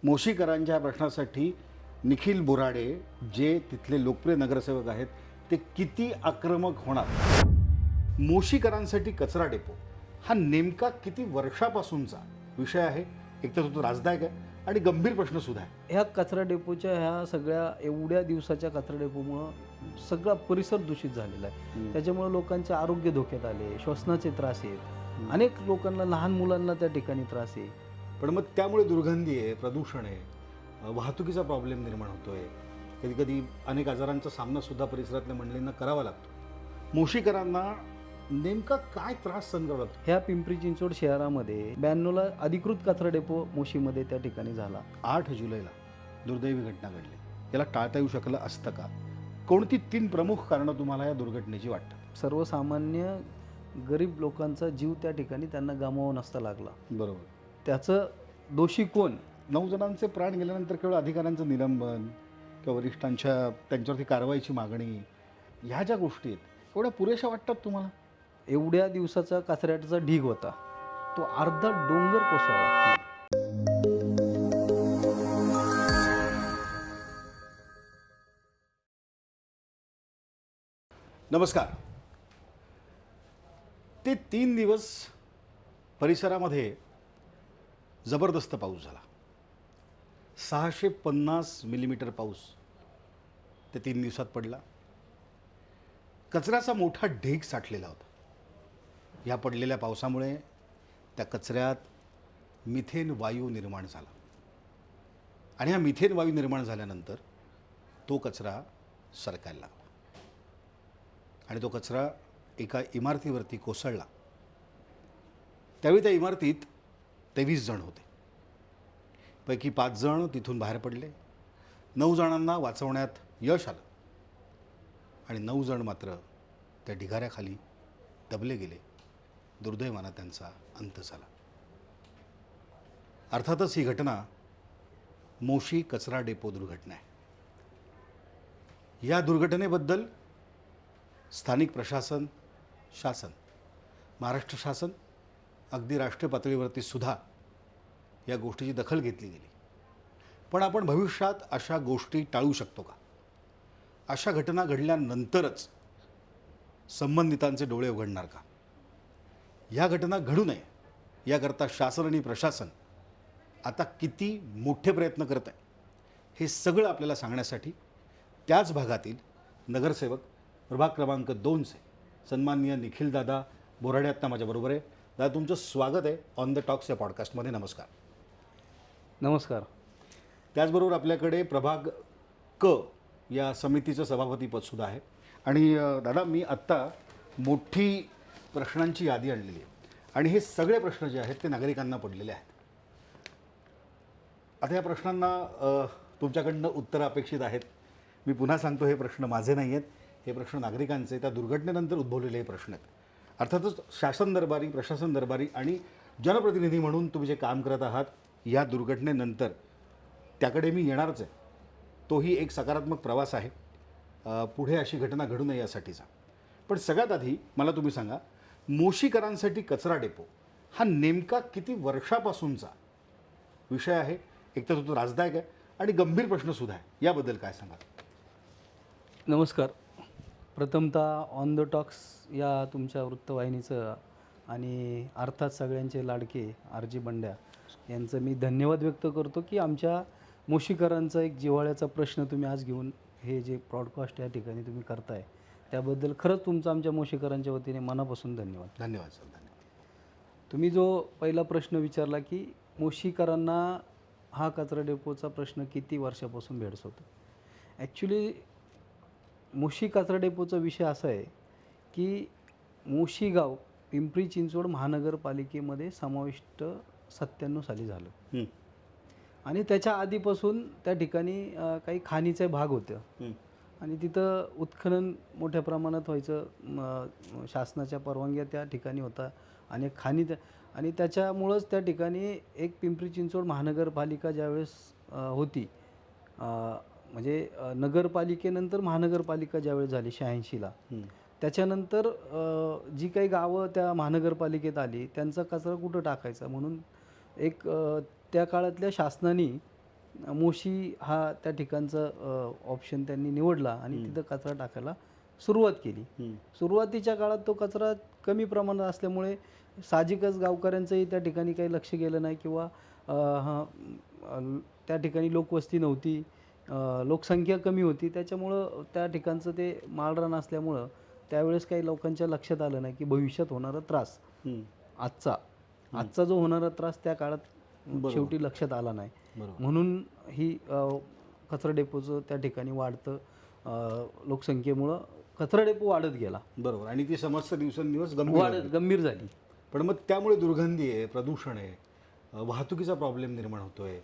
मोशीकरांच्या प्रश्नासाठी निखिल बोराडे जे तिथले लोकप्रिय नगरसेवक आहेत ते किती आक्रमक होणार. मोशीकरांसाठी कचरा डेपो हा नेमका किती वर्षापासूनचा विषय आहे. एक तर तो त्रासदायक आहे आणि गंभीर प्रश्न सुद्धा आहे. ह्या कचरा डेपोच्या ह्या सगळ्या एवढ्या दिवसाच्या कचरा डेपोमुळं सगळा परिसर दूषित झालेला आहे. त्याच्यामुळे लोकांचे आरोग्य धोक्यात आले, श्वसनाचे त्रास आहेत, अनेक लोकांना, लहान मुलांना त्या ठिकाणी त्रास आहे. पण मग त्यामुळे दुर्गंधी आहे, प्रदूषण आहे, वाहतुकीचा प्रॉब्लेम निर्माण होतोय. कधी कधी अनेक आजारांचा सामना सुद्धा परिसरातल्या मंडळींना करावा लागतो. मोशीकरांना नेमका काय त्रास सहन करावा लागतो. ह्या पिंपरी चिंचवड शहरामध्ये 92ला अधिकृत कचरा डेपो मोशीमध्ये त्या ठिकाणी झाला. 8 जुलैला दुर्दैवी घटना घडली. याला टाळता येऊ शकलं असतं का? कोणती 3 प्रमुख कारणं तुम्हाला या दुर्घटनेची वाटतात? सर्वसामान्य गरीब लोकांचा जीव त्या ठिकाणी त्यांना गमावून नसता लागला. बरोबर. त्याचं दोषी कोण? 9 जणांचे प्राण गेल्यानंतर केवळ अधिकाऱ्यांचं निलंबन किंवा वरिष्ठांच्या त्यांच्यावरती कारवाईची मागणी, ह्या ज्या गोष्टी आहेत एवढ्या पुरेशा वाटतात तुम्हाला? एवढ्या दिवसाचा कचऱ्याचा ढीग होता, तो अर्धा डोंगर कोसळला. नमस्कार. ते 3 दिवस परिसरामध्ये जबरदस्त पाऊस झाला. 650 मिलीमीटर पाऊस ते 3 दिवसात पडला. कचऱ्याचा मोठा ढीग साठलेला होता. या पडलेल्या पावसामुळे त्या कचऱ्यात मिथेन वायू निर्माण झाला आणि हा मिथेन वायू निर्माण झाल्यानंतर तो कचरा सरकायला लागला आणि तो कचरा एका इमारतीवरती कोसळला. त्यावेळी त्या इमारतीत 23 जण होते. पैकी 5 जण तिथून बाहेर पडले. 9 जणांना वाचवण्यात यश आलं आणि 9 जण मात्र त्या ढिगाऱ्याखाली दबले गेले. दुर्दैवानं त्यांचा अंत झाला. अर्थातच ही घटना मोशी कचरा डेपो दुर्घटना आहे. या दुर्घटनेबद्दल स्थानिक प्रशासन, शासन, महाराष्ट्र शासन, अगदी राष्ट्रीय पातळीवरती सुद्धा या गोष्टीची दखल घेतली गेली. पण आपण भविष्यात अशा गोष्टी टाळू शकतो का? अशा घटना घडल्यानंतरच संबंधितांचे डोळे उघडणार का? ह्या घटना घडू नये याकरता शासन आणि प्रशासन आता किती मोठे प्रयत्न करत आहे हे सगळं आपल्याला सांगण्यासाठी त्याच भागातील नगरसेवक प्रभाग क्रमांक 2चे सन्माननीय निखिलदादा बोराडे आत्ता माझ्याबरोबर आहे. दादा, तुमचं स्वागत आहे ऑन द टॉक्स या पॉडकास्टमध्ये. नमस्कार. नमस्कार. त्याचबरोबर आपल्याकडे प्रभाग क या समितीचं सभापतीपदसुद्धा आहे. आणि दादा, मी आत्ता मोठी प्रश्नांची यादी आणलेली आहे आणि हे सगळे प्रश्न जे आहेत ते नागरिकांना पडलेले आहेत. आता या प्रश्नांना तुमच्याकडनं उत्तरं अपेक्षित आहेत. मी पुन्हा सांगतो, हे प्रश्न माझे नाही आहेत, हे प्रश्न नागरिकांचे, त्या दुर्घटनेनंतर उद्भवलेले हे प्रश्न आहेत. अर्थातच शासन दरबारी, प्रशासन दरबारी आणि जनप्रतिनिधी म्हणून तुम्ही जे काम करत आहात या दुर्घटनेनंतर, त्याकडे मी येणारच आहे. तोही एक सकारात्मक प्रवास आहे पुढे अशी घटना घडू नये यासाठीचा. पण सगळ्यात आधी मला तुम्ही सांगा, मोशीकरांसाठी कचरा डेपो हा नेमका किती वर्षापासूनचा विषय आहे. एक तर तो त्रासदायक आहे आणि गंभीर प्रश्न सुद्धा आहे. याबद्दल काय सांगा? नमस्कार. प्रथमतः ऑन द टॉक्स या तुमच्या वृत्तवाहिनीचं आणि अर्थात सगळ्यांचे लाडके आर.जी. बंड्या यांचं मी धन्यवाद व्यक्त करतो की आमच्या मोशीकरांचा एक जिव्हाळ्याचा प्रश्न तुम्ही आज घेऊन हे जे ब्रॉडकास्ट या ठिकाणी तुम्ही करताय त्याबद्दल खरंच तुमचं आमच्या मोशीकरांच्या वतीने मनापासून धन्यवाद. धन्यवाद सर. धन्यवाद. तुम्ही जो पहिला प्रश्न विचारला की मोशीकरांना हा कचरा डेपोचा प्रश्न किती वर्षापासून भेडसावतो. ॲक्च्युली मोशी कचरा डेपोचा विषय असा आहे की मोशी गाव पिंपरी चिंचवड महानगरपालिकेमध्ये समाविष्ट 97 साली झालं आणि त्याच्या आधीपासून त्या ठिकाणी काही खाणीचे भाग होतं आणि तिथं उत्खनन मोठ्या प्रमाणात व्हायचं. शासनाच्या परवानग्या त्या ठिकाणी होता आणि आणि त्याच्यामुळंच त्या ठिकाणी एक पिंपरी चिंचवड महानगरपालिका ज्यावेळेस होती, म्हणजे नगरपालिकेनंतर महानगरपालिका ज्यावेळेस झाली 86ला, त्याच्यानंतर जी काही गावं त्या महानगरपालिकेत आली त्यांचा कचरा कुठं टाकायचा म्हणून एक त्या काळातल्या शासनाने मोशी हा त्या ठिकाणचा ऑप्शन त्यांनी निवडला आणि तिथं कचरा टाकायला सुरुवात केली. सुरुवातीच्या काळात तो कचरा कमी प्रमाणात असल्यामुळे साहजिकच गावकऱ्यांचंही त्या ठिकाणी काही लक्ष गेलं नाही किंवा त्या ठिकाणी लोकवस्ती नव्हती, लोकसंख्या कमी होती, त्याच्यामुळं त्या ठिकाणचं ते माळरान असल्यामुळं त्यावेळेस काही लोकांच्या लक्षात आलं नाही की भविष्यात होणारा त्रास आजचा जो होणारा त्रास त्या काळात शेवटी लक्षात आला नाही. म्हणून ही कचरा डेपोचं त्या ठिकाणी वाढतं लोकसंख्येमुळं कचरा डेपो वाढत गेला. बरोबर. आणि ती समस्या दिवसेंदिवस गंभीर झाली. पण मग त्यामुळे दुर्गंधी आहे, प्रदूषण आहे, वाहतुकीचा प्रॉब्लेम निर्माण होतोय.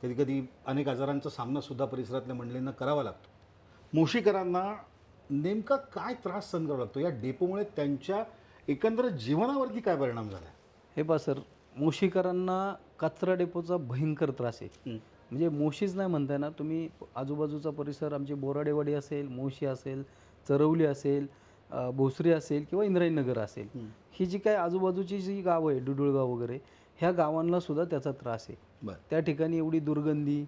कधी कधी अनेक आजारांचा सामना सुद्धा परिसरातल्या मंडळींना करावा लागतो. मोशीकरांना नेमका काय त्रास सहन करावा लागतो? या डेपोमुळे त्यांच्या एकंदर जीवनावरती काय परिणाम झाला? हे पहा सर, मोशीकरांना कचरा डेपोचा भयंकर त्रास आहे. म्हणजे मोशीच नाही म्हणता येणार, तुम्ही आजूबाजूचा परिसर आमची बोराडेवाडी असेल, मोशी असेल, चरवली असेल, भोसरी असेल किंवा इंद्रायणनगर असेल, ही जी काही आजूबाजूची जी गावं आहे, डुडुळगाव वगैरे, ह्या गावांना सुद्धा त्याचा त्रास आहे. त्या ठिकाणी एवढी दुर्गंधी,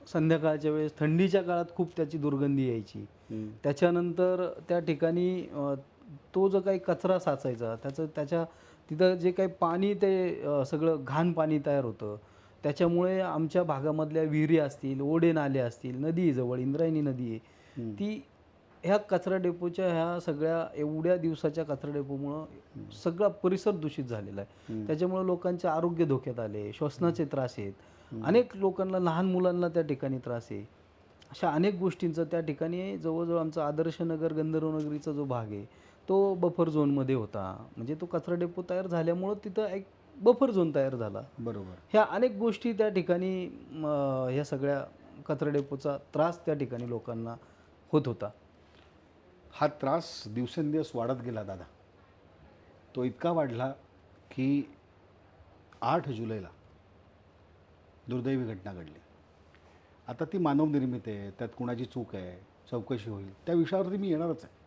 संध्याकाळच्या वेळेस थंडीच्या काळात खूप त्याची दुर्गंधी यायची. त्याच्यानंतर त्या ठिकाणी तो जो काही कचरा साचायचा त्याच्या तिथं जे काही पाणी ते सगळं घाण पाणी तयार होतं. त्याच्यामुळे आमच्या भागामधल्या विहिरी असतील, ओढे नाले असतील, नदी आहे जवळ, इंद्रायणी नदी आहे, ती ह्या कचरा डेपोच्या ह्या सगळ्या एवढ्या दिवसाच्या कचरा डेपोमुळं सगळा परिसर दूषित झालेला आहे. त्याच्यामुळे लोकांचे आरोग्य धोक्यात आले, श्वसनाचे त्रास आहेत, अनेक लोकांना, लहान मुलांना त्या ठिकाणी त्रास आहे. अशा अनेक गोष्टींचं त्या ठिकाणी जवळजवळ आमचा आदर्शनगर गंधर्वनगरीचा जो भाग आहे तो बफर झोनमध्ये होता. म्हणजे तो कचरा डेपो तयार झाल्यामुळं तिथं एक बफर झोन तयार झाला. बरोबर. ह्या अनेक गोष्टी त्या ठिकाणी ह्या सगळ्या कचरा डेपोचा त्रास त्या ठिकाणी लोकांना होत होता. हा त्रास दिवसेंदिवस वाढत गेला दादा. तो इतका वाढला की 8 जुलैला दुर्दैवी घटना घडली. आता ती मानवनिर्मित आहे, त्यात कुणाची चूक आहे, चौकशी होईल, त्या विषयावरती मी येणारच आहे.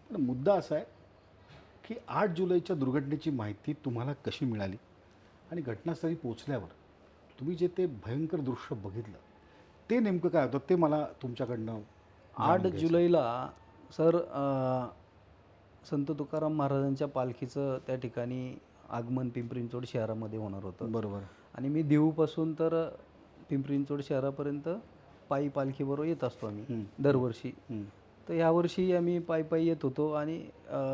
पण मुद्दा असा आहे की 8 जुलैच्या दुर्घटनेची माहिती तुम्हाला कशी मिळाली आणि घटनास्थळी पोचल्यावर तुम्ही जे ते भयंकर दृश्य बघितलं ते नेमकं काय होतं ते मला तुमच्याकडनं 8 जुलैला सर संत तुकाराम महाराजांच्या पालखीचं त्या ठिकाणी आगमन पिंपरी चिंचवड शहरामध्ये होणार होतं. बरोबर. आणि मी देहूपासून तर पिंपरी चिंचवड शहरापर्यंत पायी पालखीबरोबर येत असतो आम्ही दरवर्षी. तर यावर्षी आम्ही पायी पायी येत होतो आणि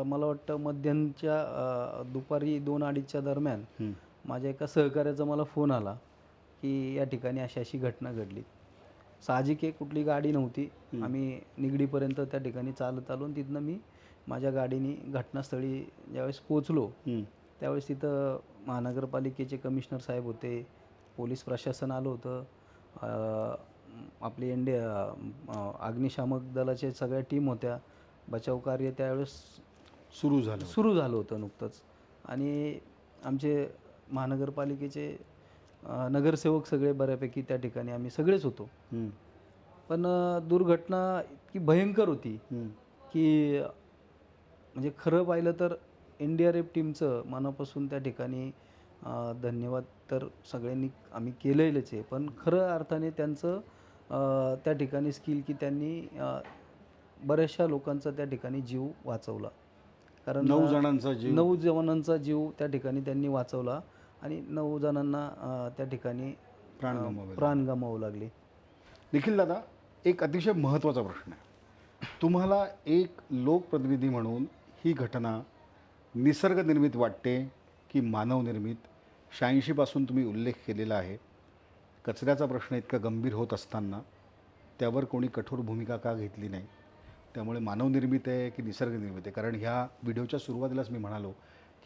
मला वाटतं मध्याह्नच्या दुपारी 2-2:30च्या दरम्यान माझ्या एका सहकार्याचा मला फोन आला की या ठिकाणी अशी अशी घटना घडली. साहजिक आहे, कुठली गाडी नव्हती. आम्ही निगडीपर्यंत त्या ठिकाणी चालत आलो आणि तिथनं मी माझ्या गाडीने घटनास्थळी ज्यावेळेस पोचलो त्यावेळेस तिथं महानगरपालिकेचे कमिशनर साहेब होते, पोलीस प्रशासन आलं होतं, आपली अग्निशामक दलाचे सगळ्या टीम होत्या. बचाव कार्य त्यावेळेस सुरू झालं होतं नुकतंच. आणि आमचे महानगरपालिकेचे नगरसेवक सगळे बऱ्यापैकी त्या ठिकाणी आम्ही सगळेच होतो. पण दुर्घटना इतकी भयंकर होती की म्हणजे खरं पाहिलं तर NDRF टीमचं मनापासून त्या ठिकाणी धन्यवाद तर सगळ्यांनी आम्ही केलेलंच आहे. पण खरं अर्थाने त्यांचं त्या ठिकाणी स्किल की त्यांनी बऱ्याचशा लोकांचा त्या ठिकाणी जीव वाचवला. कारण 9 जणांचा जीव त्या ठिकाणी त्यांनी वाचवला आणि 9 जणांना त्या ठिकाणी प्राण गमावू लागले. निखिल दादा, एक अतिशय महत्त्वाचा प्रश्न आहे. तुम्हाला एक लोकप्रतिनिधी म्हणून ही घटना निसर्गनिर्मित वाटते की मानवनिर्मित? 86 पासून तुम्ही उल्लेख केलेला आहे. कचऱ्याचा प्रश्न इतका गंभीर होत असताना त्यावर कोणी कठोर भूमिका का घेतली नाही? त्यामुळे मानवनिर्मित आहे की निसर्गनिर्मित आहे? कारण ह्या व्हिडिओच्या सुरुवातीलाच मी म्हणालो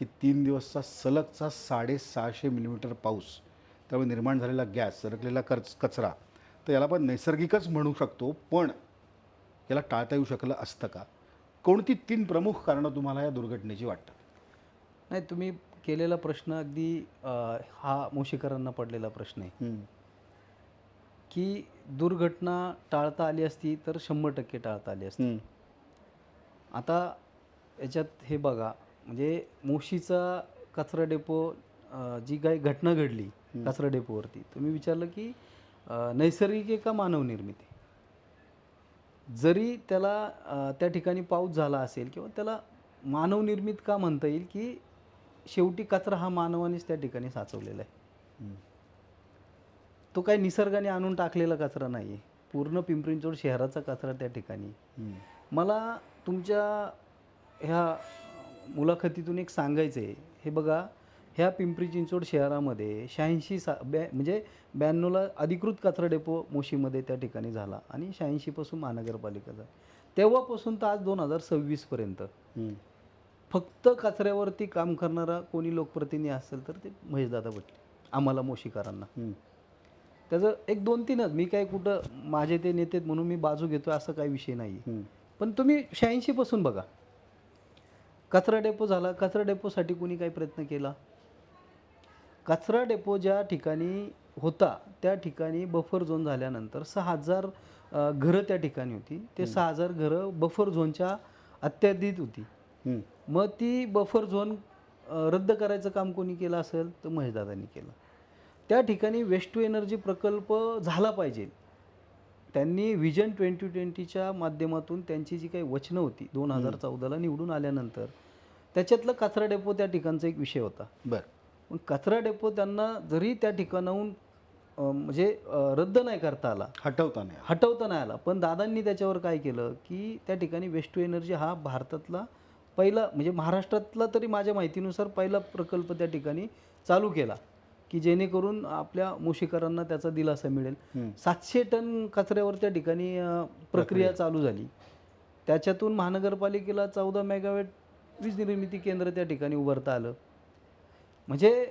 की 3 दिवसचा सलगचा 650 मिलीमीटर पाऊस, त्यामुळे निर्माण झालेला गॅस, सरकलेला कचरा, तर याला आपण नैसर्गिकच म्हणू शकतो, पण याला टाळता येऊ शकलं असतं का? कोणती 3 प्रमुख कारणं तुम्हाला या दुर्घटनेची वाटतात? नाही, तुम्ही केलेला प्रश्न अगदी हा मोशीकरांना पडलेला प्रश्न आहे की दुर्घटना टाळता आली असती तर 100% टाळता आली असती. आता याच्यात हे बघा, म्हणजे मोशीचा कचरा डेपो जी काही घटना घडली कचरा डेपोवरती. तुम्ही विचारलं की नैसर्गिक आहे का मानवनिर्मित आहे. जरी त्याला त्या ठिकाणी पाऊस झाला असेल किंवा त्याला मानवनिर्मित का म्हणता येईल की शेवटी कचरा हा मानवानेच त्या ठिकाणी साचवलेला आहे. तो काही निसर्गाने आणून टाकलेला कचरा नाही आहे. पूर्ण पिंपरी चिंचवड शहराचा कचरा त्या ठिकाणी. मला तुमच्या ह्या मुलाखतीतून एक सांगायचं आहे. हे बघा, ह्या पिंपरी चिंचवड शहरामध्ये 86 म्हणजे 92ला अधिकृत कचरा डेपो मोशीमध्ये त्या ठिकाणी झाला आणि 86पासून महानगरपालिका झाली. तेव्हापासून तर आज 2026पर्यंत फक्त कचऱ्यावरती काम करणारा कोणी लोकप्रतिनिधी असेल तर ते महेशदादा भट्टे, आम्हाला मोशीकरांना. त्याचं एक 2-3च, मी काय कुठं माझे ते नेते म्हणून मी बाजू घेतो असं काही विषय नाही. पण तुम्ही 86पासून बघा, कचरा डेपो झाला. कचरा डेपोसाठी कोणी काही प्रयत्न केला? कचरा डेपो ज्या ठिकाणी होता त्या ठिकाणी बफर झोन झाल्यानंतर 6000 घरं त्या ठिकाणी होती. ते 6000 घरं बफर झोनच्या अत्याधीत होती. मग ती बफर झोन रद्द करायचं काम कोणी केलं असेल तर महेशदादांनी केलं. त्या ठिकाणी वेस्ट टू एनर्जी प्रकल्प झाला पाहिजे. त्यांनी विजन 2020च्या माध्यमातून त्यांची जी काही वचनं होती 2014ला निवडून आल्यानंतर त्याच्यातलं कचरा डेपो त्या ठिकाणचा एक विषय होता. बरं. मग कचरा डेपो त्यांना जरी त्या ठिकाणाहून म्हणजे रद्द नाही करता आला, हटवता नाही आला, पण दादांनी त्याच्यावर काय केलं की त्या ठिकाणी वेस्ट टू एनर्जी हा भारतातला पहिला म्हणजे महाराष्ट्रातला तरी माझ्या माहितीनुसार पहिला प्रकल्प त्या ठिकाणी चालू केला की जेणेकरून आपल्या मोशीकरांना त्याचा दिलासा मिळेल. 700 टन कचऱ्यावर त्या ठिकाणी प्रक्रिया चालू झाली. त्याच्यातून महानगरपालिकेला 14 मेगावॅट वीज निर्मिती केंद्र त्या ठिकाणी उभारता आलं. म्हणजे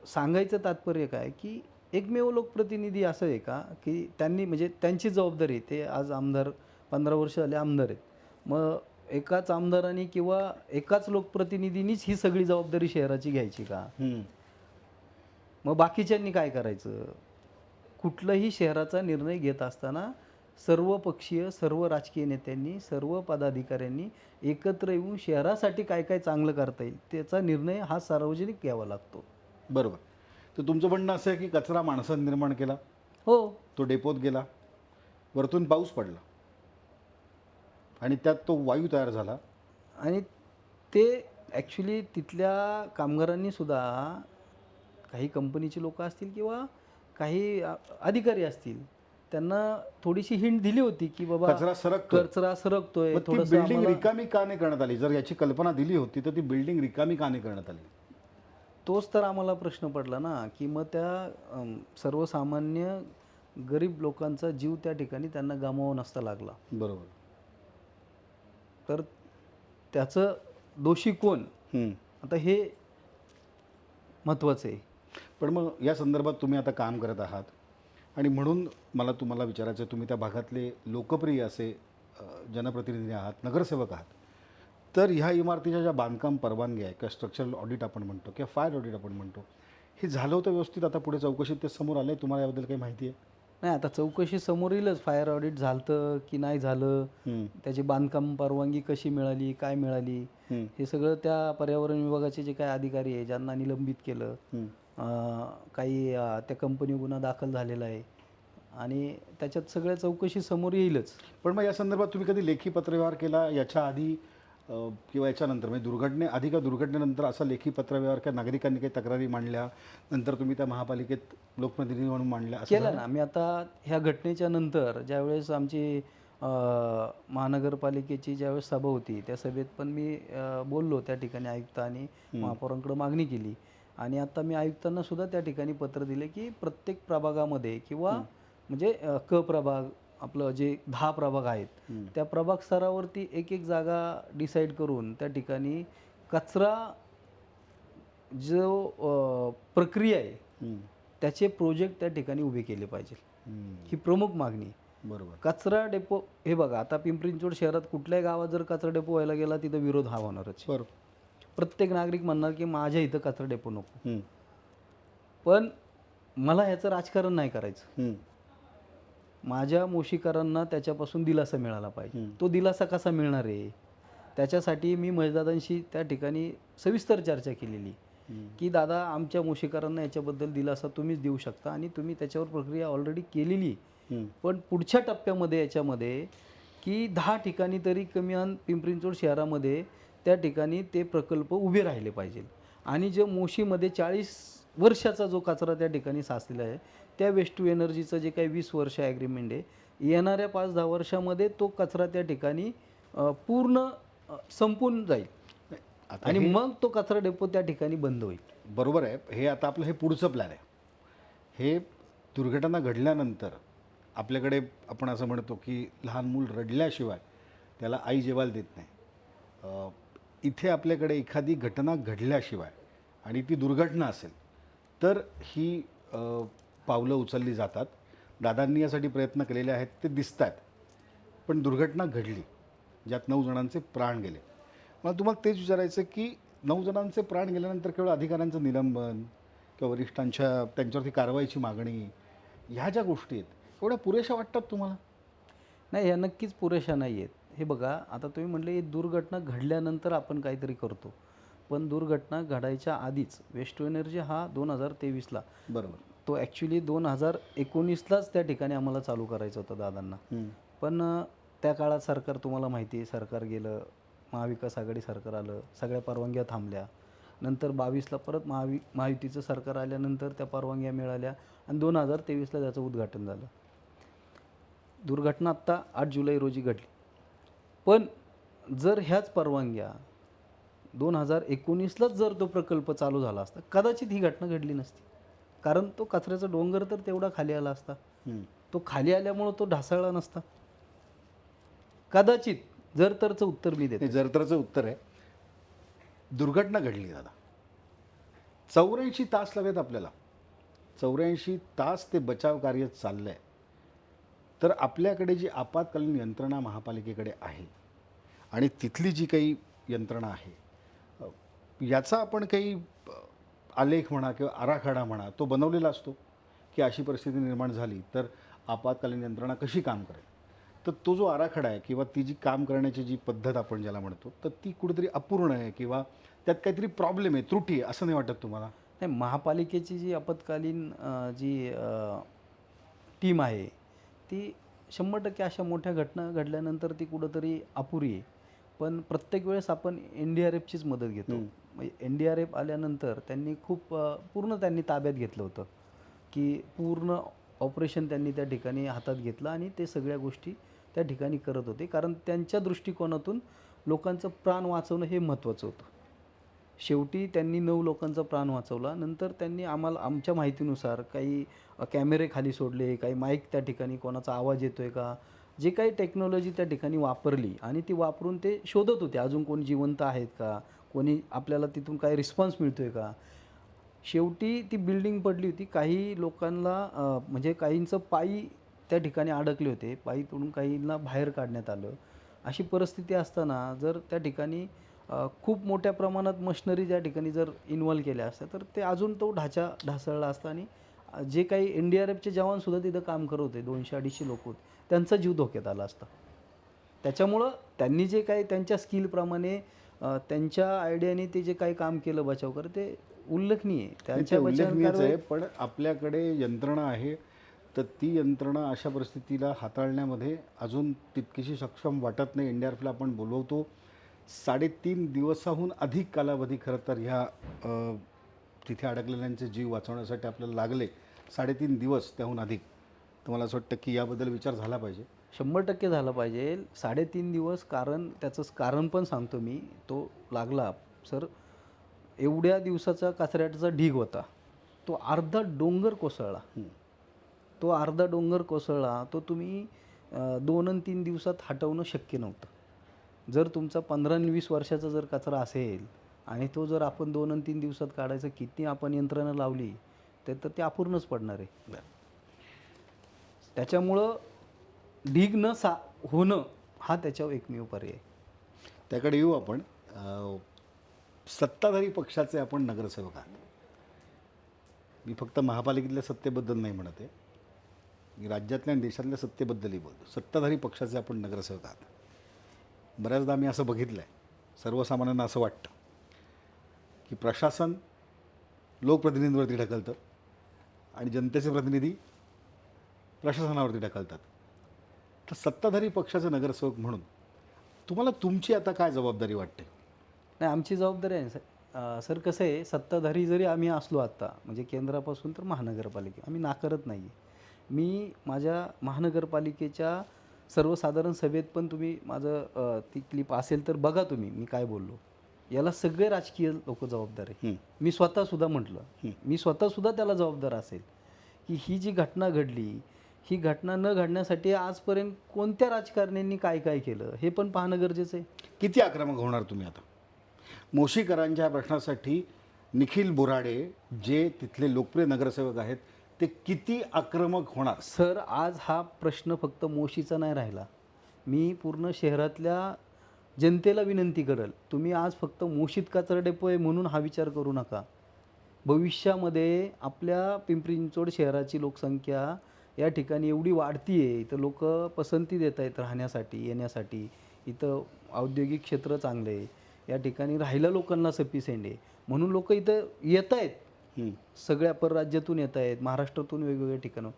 सांगायचं तात्पर्य काय की एकमेव लोकप्रतिनिधी असं आहे का की त्यांनी म्हणजे त्यांची जबाबदारी, ते आज आमदार 15 वर्ष झाले आमदार आहेत. मग एकाच आमदारांनी किंवा एकाच लोकप्रतिनिधींनीच ही सगळी जबाबदारी शहराची घ्यायची का? मग बाकीच्यांनी काय करायचं? कुठलाही शहराचा निर्णय घेत असताना सर्व पक्षीय, सर्व राजकीय नेत्यांनी, सर्व पदाधिकाऱ्यांनी एकत्र येऊन शहरासाठी काय काय चांगलं करता येईल त्याचा निर्णय हा सार्वजनिक घ्यावा लागतो. बरोबर. तर तुमचं म्हणणं असं आहे की कचरा माणसाने निर्माण केला, हो, तो डेपोत गेला, वरतून पाऊस पडला आणि त्यात तो वायू तयार झाला आणि ते ॲक्च्युली तिथल्या कामगारांनी सुद्धा, काही कंपनीचे लोक असतील किंवा काही अधिकारी असतील, त्यांना थोडीशी हिंट दिली होती की बाबा कचरा सरकतोय थोडंसं. बिल्डिंग रिकामी का नाही करण्यात आली? जर याची कल्पना दिली होती तर ती बिल्डिंग रिकामी का नाही करण्यात आली? तोच तर आम्हाला प्रश्न पडला ना की मग त्या सर्वसामान्य गरीब लोकांचा जीव त्या ठिकाणी त्यांना गमावा नसता लागला. बरोबर. तर त्याचं दोषी कोण, आता हे महत्त्वाचं आहे. पण मग या संदर्भात तुम्ही आता काम करत आहात आणि म्हणून मला तुम्हाला विचारायचं आहे, तुम्ही त्या भागातले लोकप्रिय असे जनप्रतिनिधी आहात, नगरसेवक आहात, तर ह्या इमारतीच्या ज्या बांधकाम परवानगी आहे किंवा स्ट्रक्चरल ऑडिट आपण म्हणतो किंवा फायर ऑडिट आपण म्हणतो, हे झालं होतं व्यवस्थित? आता पुढे चौकशीत ते समोर आलं आहे, तुम्हाला याबद्दल काही माहिती आहे? नाही, आता चौकशी समोर येईलच. फायर ऑडिट झालं की नाही झालं, त्याची बांधकाम परवानगी कशी मिळाली, काय मिळाली, हे सगळं त्या पर्यावरण विभागाचे जे काही अधिकारी आहे ज्यांना निलंबित केलं, काही त्या कंपनी गुन्हा दाखल झालेला आहे आणि त्याच्यात सगळ्या चौकशी समोर येईलच. पण मग या संदर्भात तुम्ही कधी लेखी पत्रव्यवहार केला याच्या आधी किंवा याच्यानंतर, म्हणजे आधी का दुर्घटनेनंतर असा लेखी पत्रव्यवहार किंवा नागरिकांनी काही तक्रारी मांडल्या नंतर तुम्ही त्या महापालिकेत लोकप्रतिनिधी म्हणून मांडल्या केलं ना? मी आता ह्या घटनेच्या नंतर ज्यावेळेस आमची महानगरपालिकेची ज्यावेळेस सभा होती त्या सभेत पण मी बोललो त्या ठिकाणी आयुक्त आणि महापौरांकडे मागणी केली आणि आता मी आयुक्तांना सुद्धा त्या ठिकाणी पत्र दिले की प्रत्येक प्रभागामध्ये किंवा म्हणजे क प्रभाग आपलं जे 10 प्रभाग आहेत त्या प्रभाग स्तरावरती एक एक जागा डिसाईड करून त्या ठिकाणी कचरा जो प्रक्रिया आहे त्याचे प्रोजेक्ट त्या ठिकाणी उभे केले पाहिजे, ही प्रमुख मागणी. बरोबर. कचरा डेपो, हे बघा, आता पिंपरी चिंचवड शहरात कुठल्याही गावात जर कचरा डेपो व्हायला गेला तिथं विरोध हा होणारच. बरोबर. प्रत्येक नागरिक म्हणणार की माझ्या इथं कचरा डेपो नको. पण मला ह्याचं राजकारण नाही करायचं. माझ्या मोशीकरांना त्याच्यापासून दिलासा मिळाला पाहिजे. तो दिलासा कसा मिळणार आहे त्याच्यासाठी मी महेशदादांशी त्या ठिकाणी सविस्तर चर्चा केलेली. की दादा आमच्या मोशीकरांना याच्याबद्दल दिलासा तुम्हीच देऊ शकता आणि तुम्ही त्याच्यावर प्रक्रिया ऑलरेडी केलेली आहे. पण पुढच्या टप्प्यामध्ये याच्यामध्ये की 10 ठिकाणी तरी किमान पिंपरी चिंचवड शहरामध्ये त्या ठिकाणी ते प्रकल्प उभे राहिले पाहिजे आणि जे मोशीमध्ये 40 वर्षाचा जो कचरा त्या ठिकाणी साचलेला आहे त्या वेस्ट टू एनर्जीचं जे काही 20 वर्ष ॲग्रीमेंट आहे, येणाऱ्या 5-10 वर्षामध्ये तो कचरा त्या ठिकाणी पूर्ण संपून जाईल आता आणि मग तो कचरा डेपो त्या ठिकाणी बंद होईल. बरोबर आहे. हे आता आपलं हे पुढचं प्लॅन आहे. हे दुर्घटना घडल्यानंतर आपल्याकडे आपण असं म्हणतो की लहान मूल रडल्याशिवाय त्याला आई जेवायला देत नाही. इथे आपल्याकडे एखादी घटना घडल्याशिवाय आणि ती दुर्घटना असेल तर ही पावलं उचलली जातात. दादांनी यासाठी प्रयत्न केलेले आहेत ते दिसत आहेत. पण दुर्घटना घडली ज्यात 9 जणांचे प्राण गेले. मला तुम्हाला तेच विचारायचं की 9 जणांचे प्राण गेल्यानंतर केवळ अधिकाऱ्यांचं निलंबन किंवा वरिष्ठांच्या त्यांच्यावरती कारवाईची मागणी ह्या ज्या गोष्टी आहेत एवढ्या पुरेशा वाटतात तुम्हाला? नाही, ह्या नक्कीच पुरेशा नाही आहेत. हे बघा, आता तुम्ही म्हटले दुर्घटना घडल्यानंतर आपण काहीतरी करतो, पण दुर्घटना घडायच्या आधीच वेस्ट टू एनर्जी हा 2023ला बरोबर. तो ॲक्च्युली 2019लाच त्या ठिकाणी आम्हाला चालू करायचं होतं दादांना. पण त्या काळात सरकार तुम्हाला माहिती आहे, सरकार गेलं, महाविकास आघाडी सरकार आलं, सगळ्या परवानग्या थांबल्या. नंतर 22ला परत महायुतीचं सरकार आल्यानंतर त्या परवानग्या मिळाल्या आणि 2023ला त्याचं उद्घाटन झालं. दुर्घटना आत्ता 8 जुलै रोजी घडली. पण जर ह्याच परवानग्या 2019लाच जर तो प्रकल्प चालू झाला असता, कदाचित ही घटना घडली नसती. कारण तो कचऱ्याचा डोंगर तर तेवढा खाली आला असता. तो खाली आल्यामुळं तो ढासळला नसता. कदाचित. जर तरचं उत्तर मी देते. जर तरचं उत्तर आहे. दुर्घटना घडली दादा, 84 तास लागेल आपल्याला. 84 तास ते बचाव कार्य चाललं आहे. तर आपल्याकडे जी आपत्कालीन यंत्रणा महापालिकेकडे आहे आणि तिथली जी काही यंत्रणा आहे याचा आपण काही आलेख म्हणा किंवा आराखडा म्हणा तो बनवलेला असतो की अशी परिस्थिती निर्माण झाली तर आपत्कालीन यंत्रणा कशी काम करेल. तर तो जो आराखडा आहे किंवा ती जी काम करण्याची जी पद्धत आपण ज्याला म्हणतो तर ती कुठेतरी अपूर्ण आहे किंवा त्यात काहीतरी प्रॉब्लेम आहे, त्रुटी आहे, असं नाही वाटत तुम्हाला? नाही, महापालिकेची जी आपत्कालीन जी टीम आहे ती 100% अशा मोठ्या घटना घडल्यानंतर ती कुठंतरी अपुरी आहे. पण प्रत्येक वेळेस आपण NDRFचीच मदत घेतो. NDRF आल्यानंतर त्यांनी पूर्ण त्यांनी ताब्यात घेतलं होतं की पूर्ण ऑपरेशन त्यांनी त्या ठिकाणी हातात घेतलं आणि ते सगळ्या गोष्टी त्या ठिकाणी करत होते. कारण त्यांच्या दृष्टिकोनातून लोकांचं प्राण वाचवणं हे महत्त्वाचं होतं. शेवटी त्यांनी 9 लोकांचा प्राण वाचवला. नंतर त्यांनी आमच्या माहितीनुसार काही कॅमेरे खाली सोडले, काही माईक त्या ठिकाणी कोणाचा आवाज येतोय का, जे काही टेक्नॉलॉजी त्या ठिकाणी वापरली आणि ती वापरून ते शोधत होते अजून कोणी जिवंत आहेत का, कोणी आपल्याला तिथून काही रिस्पॉन्स मिळतोय का. शेवटी ती बिल्डिंग पडली होती. काही लोकांना म्हणजे काहींचं पायी त्या ठिकाणी अडकले होते. पायी तोडून काहींना बाहेर काढण्यात आलं. अशी परिस्थिती असताना जर त्या ठिकाणी खूप मोठ्या प्रमाणात मशिनरी त्या ठिकाणी जर इन्व्हॉल्व केल्या असत्या तर ते अजून तो ढाचा ढासळला असता आणि जे काही NDRFचे जवानसुद्धा तिथं काम करत होते, 200-250 लोक होते, त्यांचा जीव धोक्यात आला असता. त्याच्यामुळं त्यांनी जे काही त्यांच्या स्किलप्रमाणे त्यांच्या आयडियाने ते जे काही काम केलं बचाव ते उल्लेखनीय आहे. त्यांच्या उल्लेखनीयच आहे. पण आपल्याकडे यंत्रणा आहे तर ती यंत्रणा अशा परिस्थितीला हाताळण्यामध्ये अजून तितकीशी सक्षम वाटत नाही. NDRFला आपण बोलवतो. 3.5 दिवसाहून अधिक कालावधी खरं तर ह्या तिथे अडकलेल्यांचे जीव वाचवण्यासाठी आपल्याला लागले. 3.5 दिवस त्याहून अधिक. तर मला असं वाटतं की याबद्दल विचार झाला पाहिजे. 100% झाला पाहिजे. 3.5 दिवस कारण त्याचं कारण पण सांगतो मी. तो लागला सर, एवढ्या दिवसाचा कचऱ्याचा ढीग होता. तो अर्धा डोंगर कोसळला. तो अर्धा डोंगर कोसळला तो तुम्ही 2 आणि 3 दिवसात हटवणं शक्य नव्हतं. जर तुमचा 15 आणि 20 वर्षाचा जर कचरा असेल आणि तो जर आपण 2 आणि 3 दिवसात काढायचं किती आपण यंत्रणा लावली तर ते अपूर्णच पडणार आहे. त्याच्यामुळं ढीग होणं हा त्याच्यावर एकमेव पर्याय. त्याकडे येऊ आपण. सत्ताधारी पक्षाचे आपण नगरसेवक आहात. मी फक्त महापालिकेतल्या सत्तेबद्दल नाही म्हणत आहे, मी राज्यातल्या आणि देशातल्या सत्तेबद्दलही बोलतो. सत्ताधारी पक्षाचे आपण नगरसेवक आहात. बऱ्याचदा मी असं बघितलं आहे, सर्वसामान्यांना असं वाटतं की प्रशासन लोकप्रतिनिधींवरती ढकलतं आणि जनतेचे प्रतिनिधी प्रशासनावरती ढकलतात. तर सत्ताधारी पक्षाचे नगरसेवक म्हणून तुम्हाला तुमची आता काय जबाबदारी वाटते? नाही, आमची जबाबदारी आहे सर. कसं आहे, सत्ताधारी जरी आम्ही असलो आत्ता, म्हणजे केंद्रापासून तर महानगरपालिका, आम्ही नाकारत नाही आहे. मी माझ्या महानगरपालिकेच्या सर्वसाधारण सभेत पण तुम्ही माझं ती क्लिप असेल तर बघा तुम्ही मी काय बोललो. याला सगळे राजकीय लोक जबाबदार आहे. हं. मी स्वतःसुद्धा म्हटलं, मी स्वतःसुद्धा त्याला जबाबदार असेल की ही जी घटना घडली, ही घटना न घडण्यासाठी आजपर्यंत कोणत्या राजकारण्यांनी काय काय केलं हे पण पाहणं गरजेचं आहे. किती आक्रमक होणार तुम्ही आता? मोशीकरांच्या प्रश्नासाठी निखिल बोराडे जे तिथले लोकप्रिय नगरसेवक आहेत ते किती आक्रमक होणार? सर, आज हा प्रश्न फक्त मोशीचा नाही राहिला. मी पूर्ण शहरातल्या जनतेला विनंती करेल, तुम्ही आज फक्त मोशीत कचरा डेपो आहे म्हणून हा विचार करू नका. भविष्यामध्ये आपल्या पिंपरी चिंचवड शहराची लोकसंख्या या ठिकाणी एवढी वाढती आहे, इथं लोक पसंती देत आहेत राहण्यासाठी, येण्यासाठी. इथं औद्योगिक क्षेत्र चांगलं आहे, या ठिकाणी राहायला लोकांना सफिशियंट आहे, म्हणून लोक इथं येत आहेत. सगळ्या परराज्यातून येत आहेत, महाराष्ट्रातून वेगवेगळ्या ठिकाणं.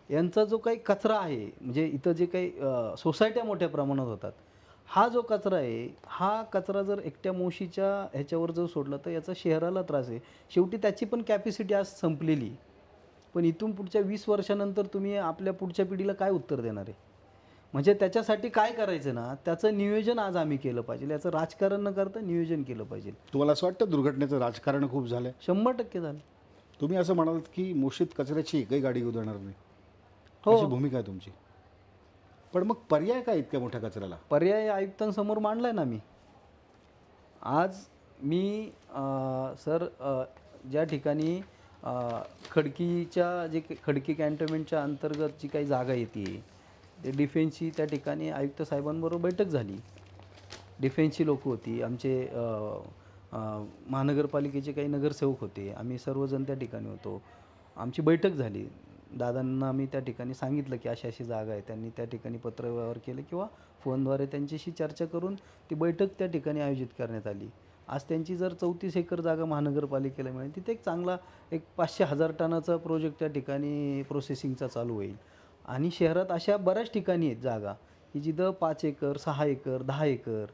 यांचा जो काही कचरा आहे, म्हणजे इथं जे काही सोसायट्या मोठ्या प्रमाणात होतात, हा जो कचरा आहे, हा कचरा जर एकट्या मोशीच्या ह्याच्यावर जर सोडला तर याचा शहराला त्रास आहे. शेवटी त्याची पण कॅपॅसिटी आज संपलेली. पण इथून पुढच्या 20 वर्षानंतर तुम्ही आपल्या पुढच्या पिढीला काय उत्तर देणार आहे? म्हणजे त्याच्यासाठी काय करायचं ना, त्याचं नियोजन आज आम्ही केलं पाहिजे. याचं राजकारण न करता नियोजन केलं पाहिजे. तुम्हाला असं वाटतं दुर्घटनेचं राजकारण खूप झालं? 100% झालं. तुम्ही असं म्हणालात की मोशीत कचऱ्याची एकही गाडी येऊ देणार नाही, हो. अशी भूमिका आहे तुमची. पण मग पर्याय काय इतक्या मोठ्या कचऱ्याला? पर्याय आयुक्तांसमोर मांडलाय ना मी. आज मी सर, ज्या ठिकाणी खडकीच्या जे खडकी कॅन्टोन्मेंटच्या अंतर्गत जी काही जागा येते, ते डिफेन्सची, त्या ठिकाणी आयुक्त साहेबांबरोबर बैठक झाली. डिफेन्सची लोक होती, आमचे महानगरपालिकेचे काही नगरसेवक होते, आम्ही सर्वजण त्या ठिकाणी होतो. आमची बैठक झाली. दादांना मी त्या ठिकाणी सांगितलं की अशी अशी जागा आहे. त्यांनी त्या ठिकाणी पत्रव्यवहार केले किंवा फोनद्वारे त्यांच्याशी चर्चा करून ती बैठक त्या ठिकाणी आयोजित करण्यात आली. आज त्यांची जर 34 एकर जागा महानगरपालिकेला मिळेल, तिथे एक चांगला 500,000 टनाचा प्रोजेक्ट त्या ठिकाणी प्रोसेसिंगचा चालू होईल. आणि शहरात अशा बऱ्याच ठिकाणी आहेत जागा की जिथं 5 एकर, 6 एकर, 10 एकर.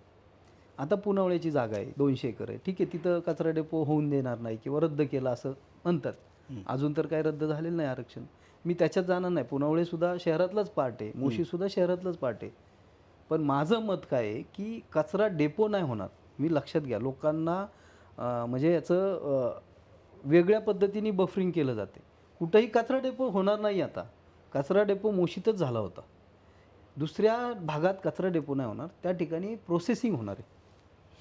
आता पुनावळ्याची जागा आहे 200 एकर आहे, ठीक आहे, तिथं कचरा डेपो होऊन देणार नाही किंवा रद्द केला असं म्हणतात. अजून तर काही रद्द झालेलं नाही आरक्षण. मी त्याच्यात जाणार नाही. पुनावळेसुद्धा शहरातलाच पार्ट आहे, मोशीसुद्धा शहरातलंच पार्ट आहे. पण माझं मत काय आहे की कचरा डेपो नाही होणार. मी लक्षात घ्या, लोकांना म्हणजे याचं वेगळ्या पद्धतीने बफरिंग केलं जाते. कुठंही कचरा डेपो होणार नाही. आता कचरा डेपो मोशीतच झाला होता. दुसऱ्या भागात कचरा डेपो नाही होणार, त्या ठिकाणी प्रोसेसिंग होणार आहे.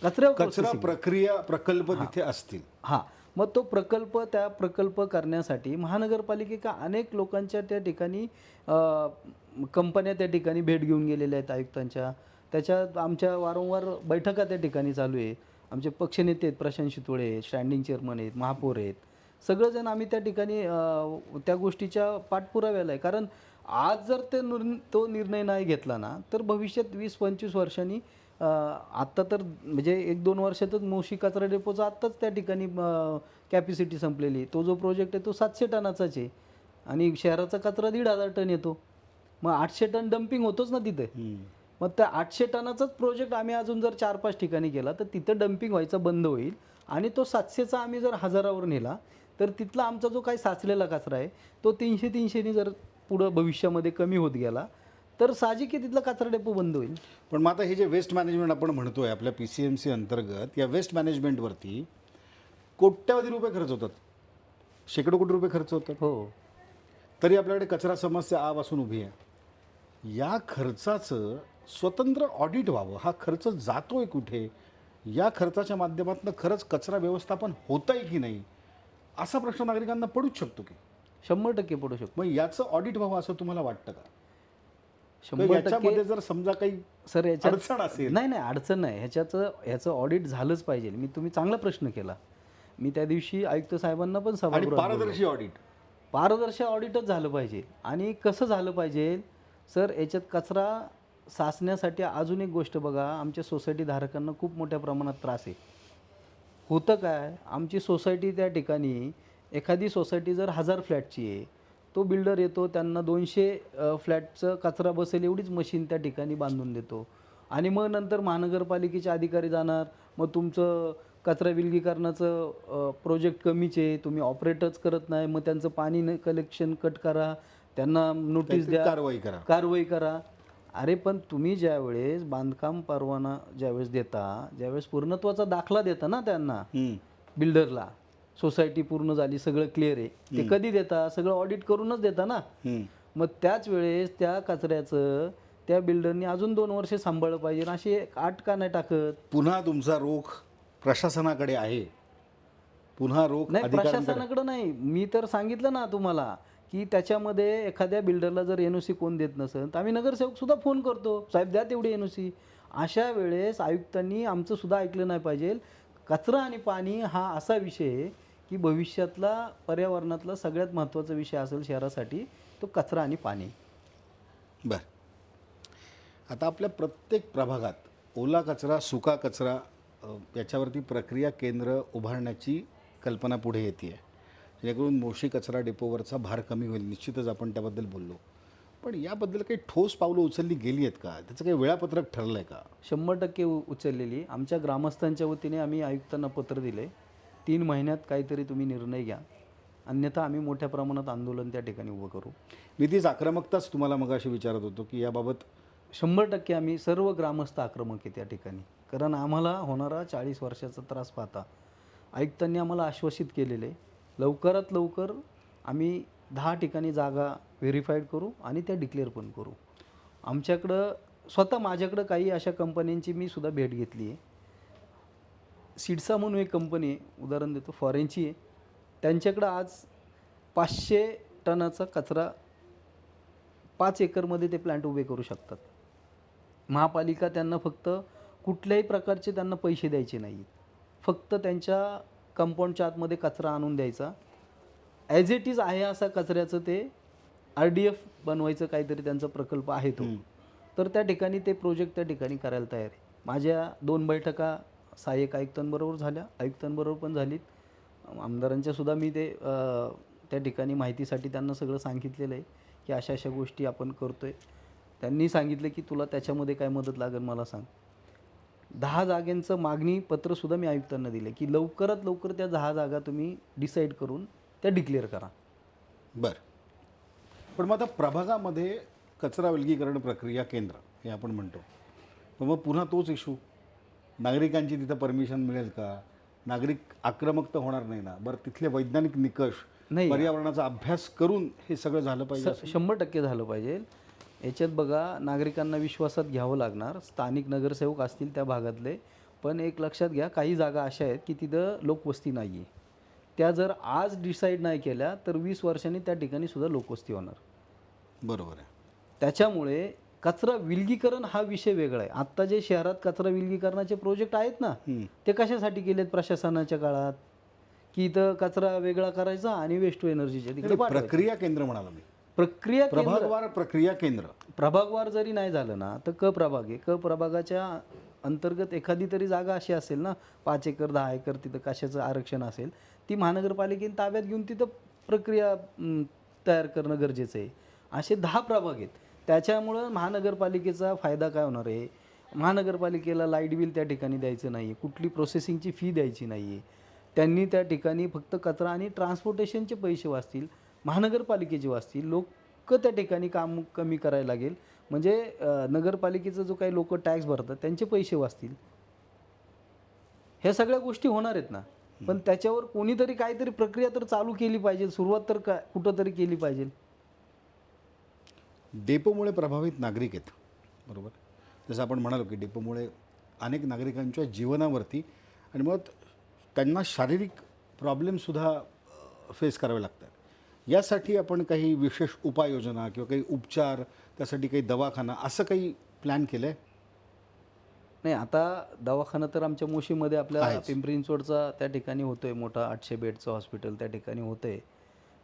कचरा प्रक्रिया प्रकल्प तिथे असतील. हां, मग तो प्रकल्प करण्यासाठी महानगरपालिकेच्या अनेक लोकांच्या त्या ठिकाणी कंपन्या त्या ठिकाणी भेट घेऊन गेलेल्या आहेत आयुक्तांच्या. त्याच्यात आमच्या वारंवार बैठका त्या ठिकाणी चालू आहे. आमचे पक्षनेते आहेत, प्रशांत शितोळे, स्टँडिंग चेअरमन आहेत, महापौर आहेत, सगळेजण आम्ही त्या ठिकाणी त्या गोष्टीच्या पाठपुराव्याला आहे. कारण आज जर तो निर्णय नाही घेतला ना, तर भविष्यात 20-25 वर्षांनी, आत्ता तर म्हणजे 1-2 वर्षातच मोशी कचरा डेपोचा आत्ताच त्या ठिकाणी कॅपॅसिटी संपलेली. तो जो प्रोजेक्ट आहे तो 700 टनाचाच आहे आणि शहराचा कचरा 1,500 टन येतो. मग 800 टन डम्पिंग होतोच ना तिथे. मग त्या 800 टनाचाच प्रोजेक्ट आम्ही अजून जर 4-5 ठिकाणी केला तर तिथं डम्पिंग व्हायचं बंद होईल. आणि तो 700चा आम्ही जर 1000वर नेला तर तिथला आमचा जो काही साचलेला कचरा आहे तो 300-300नी जर पुढं भविष्यामध्ये कमी होत गेला तर साहजिक आहे तिथला कचरा डेपो बंद होईल. पण मग आता हे जे वेस्ट मॅनेजमेंट आपण म्हणतोय आपल्या PCMC अंतर्गत, या वेस्ट मॅनेजमेंटवरती कोट्यावधी रुपये खर्च होतात, शेकडो कोटी रुपये खर्च होतात. हो, तरी आपल्याकडे कचरा समस्या आजपासून उभी आहे. या खर्चाचं स्वतंत्र ऑडिट व्हावं. हा खर्च जातोय कुठे? या खर्चाच्या माध्यमातून खरंच कचरा व्यवस्थापन होत आहे की नाही, असा प्रश्न नागरिकांना पडूच शकतो की? 100% पडू शकतो. मग याचं ऑडिट व्हावं असं तुम्हाला वाटतं का? 100% याच्यामध्ये जर समजा काही सर याच्यात अडचण असेल? नाही, अडचण नाही. ह्याचं ऑडिट झालंच पाहिजे. तुम्ही चांगला प्रश्न केला. मी त्या दिवशी आयुक्त साहेबांना पण आणि सभागृहात पारदर्शी ऑडिट, पारदर्शी ऑडिटच झालं पाहिजे. आणि कसं झालं पाहिजे सर, याच्यात कचरा साचण्यासाठी अजून एक गोष्ट बघा, आमच्या सोसायटी धारकांना खूप मोठ्या प्रमाणात त्रास आहे. होतं काय, आमची सोसायटी त्या ठिकाणी एखादी सोसायटी जर 1000 फ्लॅटची आहे, तो बिल्डर येतो, त्यांना 200 फ्लॅटचं कचरा बसेल एवढीच मशीन त्या ठिकाणी बांधून देतो. आणि मग नंतर महानगरपालिकेचे अधिकारी जाणार, मग तुमचं कचरा विलगीकरणाचं प्रोजेक्ट कमीच आहे, तुम्ही ऑपरेटच करत नाही, मग त्यांचं पाणी कलेक्शन कट करा, त्यांना नोटीस काहीतरी द्या, कारवाई करा. अरे पण तुम्ही ज्यावेळेस बांधकाम परवाना ज्यावेळेस देता, ज्यावेळेस पूर्णत्वाचा दाखला देता ना त्यांना, बिल्डरला, सोसायटी पूर्ण झाली, सगळं क्लिअर आहे, ते कधी देता? सगळं ऑडिट करूनच देता ना. मग त्याच वेळेस त्या कचऱ्याचं त्या बिल्डरनी अजून 2 वर्ष सांभाळलं पाहिजे, अशी आट का नाही टाकत? पुन्हा तुमचा रोख प्रशासनाकडे आहे, पुन्हा रोख नाही, अधिकाऱ्यांकडे. प्रशासनाकडे नाही, मी तर सांगितलं ना तुम्हाला की त्याच्यामध्ये एखाद्या बिल्डरला जर NOC कोण देत नसेल तर आम्ही नगरसेवक सुद्धा फोन करतो, साहेब द्या तेवढी NOC. अशा वेळेस आयुक्तांनी आमचं सुद्धा ऐकलं नाही पाहिजे. कचरा आणि पाणी हा असा विषय आहे की भविष्यातला पर्यावरणातला सगळ्यात महत्त्वाचा विषय असेल शहरासाठी, तो कचरा आणि पाणी. बर, आता आपल्या प्रत्येक प्रभागात ओला कचरा, सुका कचरा याच्यावरती प्रक्रिया केंद्र उभारण्याची कल्पना पुढे येते आहे, जेणेकरून मोशी कचरा डेपोवरचा भार कमी होईल. निश्चितच आपण त्याबद्दल बोललो, पण याबद्दल काही ठोस पावलं उचलली गेली आहेत का? त्याचं काही वेळापत्रक ठरलं आहे का? 100% उचललेली. आमच्या ग्रामस्थांच्या वतीने आम्ही आयुक्तांना पत्र दिले, 3 महिन्यात काहीतरी तुम्ही निर्णय घ्या, अन्यथा आम्ही मोठ्या प्रमाणात आंदोलन त्या ठिकाणी उभं करू. मी तीच आक्रमकताच तुम्हाला मगाशी विचारत होतो की याबाबत 100% आम्ही सर्व ग्रामस्थ आक्रमक आहे त्या ठिकाणी. कारण आम्हाला होणारा 40 वर्षाचा त्रास पाहता आयुक्तांनी आम्हाला आश्वासित केलेले, लवकरात लवकर आम्ही 10 ठिकाणी जागा व्हेरीफाईड करू आणि त्या डिक्लेअर पण करू. आमच्याकडं स्वतः माझ्याकडं काही अशा कंपन्यांची मी सुद्धा भेट घेतली आहे. सिडसा म्हणून एक कंपनी आहे, उदाहरण देतो, फॉरेनची आहे. त्यांच्याकडं आज 500 टनाचा कचरा 5 एकरमध्ये ते प्लांट उभे करू शकतात. महापालिका त्यांना फक्त कुठल्याही प्रकारचे त्यांना पैसे द्यायचे नाहीत, फक्त त्यांच्या कंपाऊंडच्या आतमध्ये कचरा आणून द्यायचा, ॲज इट इज आहे असा कचऱ्याचं ते RDF बनवायचं काहीतरी त्यांचा प्रकल्प आहे तो. तर त्या ठिकाणी ते प्रोजेक्ट त्या ठिकाणी करायला तयार आहे. माझ्या 2 बैठका सहाय्यक आयुक्तांबरोबर झाल्या, आयुक्तांबरोबर पण झालीत, आमदारांच्या सुद्धा मी ते त्या ठिकाणी माहितीसाठी त्यांना सगळं सांगितलेलं आहे की अशा अशा गोष्टी आपण करतो आहे. त्यांनी सांगितलं की तुला त्याच्यामध्ये काय मदत लागेल मला सांग. 10 जागांचं मागणी पत्रसुद्धा मी आयुक्तांना दिलं की लवकरात लवकर त्या 10 जागा तुम्ही डिसाईड करून त्या डिक्लेअर करा. बरं, पण मग आता प्रभागामध्ये कचरा विलगीकरण प्रक्रिया केंद्र हे आपण म्हणतो, पण मग पुन्हा तोच इशू, नागरिकांची तिथं परमिशन मिळेल का? नागरिक आक्रमक तर होणार नाही ना? बरं, तिथले वैज्ञानिक निकष, नाही, पर्यावरणाचा अभ्यास करून हे सगळं झालं पाहिजे. 100% झालं पाहिजे. याच्यात बघा, नागरिकांना विश्वासात घ्यावं लागणार, स्थानिक नगरसेवक असतील त्या भागातले. पण एक लक्षात घ्या, काही जागा अशा आहेत की तिथं लोकवस्ती नाही आहे. त्या जर आज डिसाईड नाही केल्या तर 20 वर्षांनी त्या ठिकाणी सुद्धा लोकवस्ती होणार. बरोबर आहे. त्याच्यामुळे कचरा विलगीकरण हा विषय वेगळा आहे. आत्ता जे शहरात कचरा विलगीकरणाचे प्रोजेक्ट आहेत ना, ते कशासाठी केलेत प्रशासनाच्या काळात? की इथं कचरा वेगळा करायचा आणि वेस्ट टू एनर्जीच्या तिकडे पाठवायचा. प्रक्रिया केंद्र म्हणाला मी. प्रक्रिया केंद्र, प्रभागवार प्रक्रिया केंद्र. प्रभागवार जरी नाही झालं ना तर क प्रभाग आहे, क प्रभागाच्या अंतर्गत एखादी तरी जागा अशी असेल ना, 5 एकर 10 एकर तिथं कशाचं आरक्षण असेल, ती महानगरपालिकेने ताब्यात घेऊन तिथं प्रक्रिया तयार करणं गरजेचं आहे. असे 10 प्रभाग आहेत. त्याच्यामुळं महानगरपालिकेचा फायदा काय होणार आहे? महानगरपालिकेला लाईट बिल त्या ठिकाणी द्यायचं नाही आहे, कुठली प्रोसेसिंगची फी द्यायची नाही आहे. त्यांनी त्या ठिकाणी फक्त कचरा आणि ट्रान्सपोर्टेशनचे पैसे वाचतील, महानगरपालिकेचे वाचतील, लोक त्या ठिकाणी काम कमी करायला लागेल, म्हणजे नगरपालिकेचा जो काही लोक टॅक्स भरतात त्यांचे पैसे वाचतील. ह्या सगळ्या गोष्टी होणार आहेत ना, पण त्याच्यावर कोणीतरी काहीतरी प्रक्रिया तर चालू केली पाहिजे, सुरुवात तर कुठंतरी केली पाहिजे. डेपोमुळे प्रभावित नागरिक आहेत, बरोबर? जसं आपण म्हणालो की डेपोमुळे अनेक नागरिकांच्या जीवनावरती आणि मग त्यांना शारीरिक प्रॉब्लेमसुद्धा फेस करावे लागतात. यासाठी आपण काही विशेष उपाययोजना किंवा काही उपचार, त्यासाठी काही दवाखाना असं काही प्लॅन केलं आहे? नाही, आता दवाखाना तर आमच्या मोशीमध्ये आपल्या आहेच. पिंपरी चिंचवडचा त्या ठिकाणी होतो आहे, मोठा 800 बेडचं हॉस्पिटल त्या ठिकाणी होतं आहे.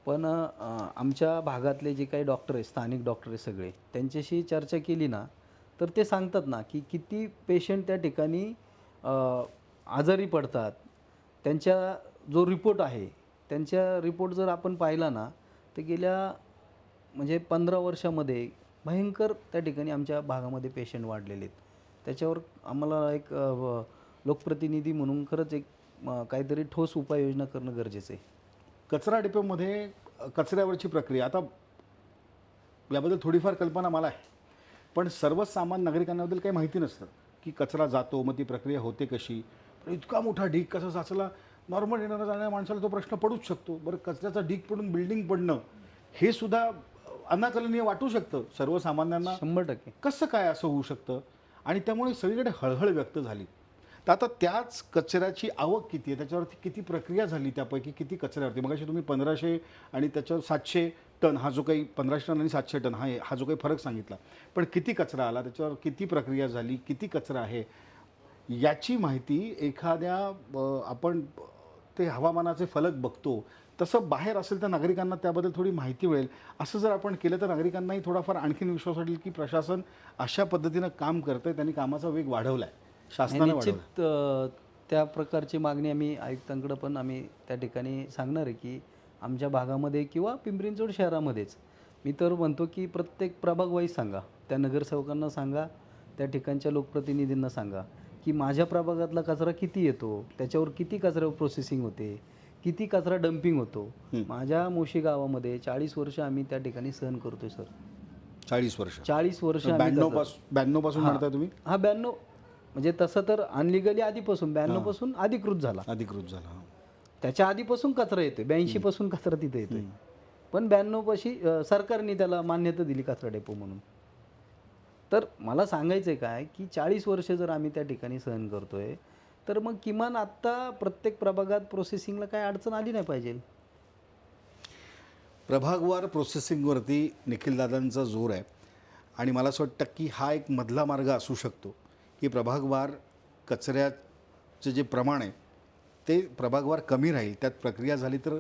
पण आमच्या भागातले जे काही डॉक्टर आहेत, स्थानिक डॉक्टर आहेत सगळे, त्यांच्याशी चर्चा केली ना तर ते सांगतात ना की किती पेशंट त्या ठिकाणी आजारी पडतात. त्यांच्या जो रिपोर्ट आहे त्यांच्या रिपोर्ट जर आपण पाहिला ना तर गेल्या म्हणजे 15 वर्षामध्ये भयंकर त्या ठिकाणी आमच्या भागामध्ये पेशंट वाढलेले आहेत. त्याच्यावर आम्हाला एक लोकप्रतिनिधी म्हणून खरंच एक काहीतरी ठोस उपाययोजना करणं गरजेचं आहे. कचरा डिपोमध्ये कचऱ्यावरची प्रक्रिया आता याबद्दल थोडीफार कल्पना मला आहे, पण सर्वसामान्य नागरिकांबद्दल काही माहिती नसतं की कचरा जातो, मग ती प्रक्रिया होते कशी. पण इतका मोठा ढीग कसा साचला, नॉर्मल येणाऱ्या जाणाऱ्या माणसाला तो प्रश्न पडूच शकतो. बरं, कचऱ्याचा ढीग पडून बिल्डिंग पडणं हे सुद्धा अनाकलनीय वाटू शकतं सर्वसामान्यांना. 100%. कसं काय असं होऊ शकतं? आणि त्यामुळे सगळीकडे हळहळ व्यक्त झाली. तर आता त्याच कचऱ्याची आवक किती आहे, त्याच्यावरती किती प्रक्रिया झाली, त्यापैकी किती कचऱ्यावरती मगाशी तुम्ही 1500 आणि त्याच्यावर 700 टन, हा जो काही 1500 टन आणि 700 टन हा जो काही फरक सांगितला, पण किती कचरा आला, त्याच्यावर किती प्रक्रिया झाली, किती कचरा आहे, याची माहिती एखाद्या आपण ते हवामानाचे फलक बघतो तसं बाहेर असेल तर नागरिकांना त्याबद्दल थोडी माहिती मिळेल. असं जर आपण केलं तर नागरिकांनाही थोडाफार आणखीन विश्वास वाटेल की प्रशासन अशा पद्धतीनं काम करतंय, त्यांनी कामाचा वेग वाढवला आहे, शासनाने वाढवला. निश्चित त्या प्रकारची मागणी आम्ही आयुक्तांकडे पण आम्ही त्या ठिकाणी सांगणार आहे की आमच्या भागामध्ये किंवा पिंपरी चिंचवड शहरामध्येच मी तर म्हणतो की प्रत्येक प्रभाग वाईज सांगा, त्या नगरसेवकांना सांगा, त्या ठिकाणच्या लोकप्रतिनिधींना सांगा की माझ्या प्रभागातला कचरा किती येतो, त्याच्यावर किती कचऱ्यावर प्रोसेसिंग होते, किती कचरा डम्पिंग होतो. माझ्या मोशी गावामध्ये 40 वर्ष आम्ही त्या ठिकाणी सहन करतोय सर. 40 वर्ष 40 वर्ष 92 पासून म्हणताय तुम्ही? हा 92 म्हणजे तसं तर अनलिगली आधीपासून 92 पासून अधिकृत झाला. अधिकृत झाला. हां. त्याच्या आधीपासून कचरा येतोय, 82 पासून कचरा तिथे येतोय, पण 92 पाशी सरकारने त्याला मान्यता दिली कचरा डेपो म्हणून. तर मला सांगायचं आहे काय की 40 वर्ष जर आम्ही त्या ठिकाणी सहन करतोय तर मग किमान आत्ता प्रत्येक प्रभागात प्रोसेसिंगला काय अडचण आली नाही पाहिजे. प्रभागवार प्रोसेसिंगवरती निखिलदादांचा जोर आहे आणि मला असं वाटतं की हा एक मधला मार्ग असू शकतो की प्रभागवार कचऱ्याचं जे प्रमाण आहे ते प्रभागवार कमी राहील, त्यात प्रक्रिया झाली तर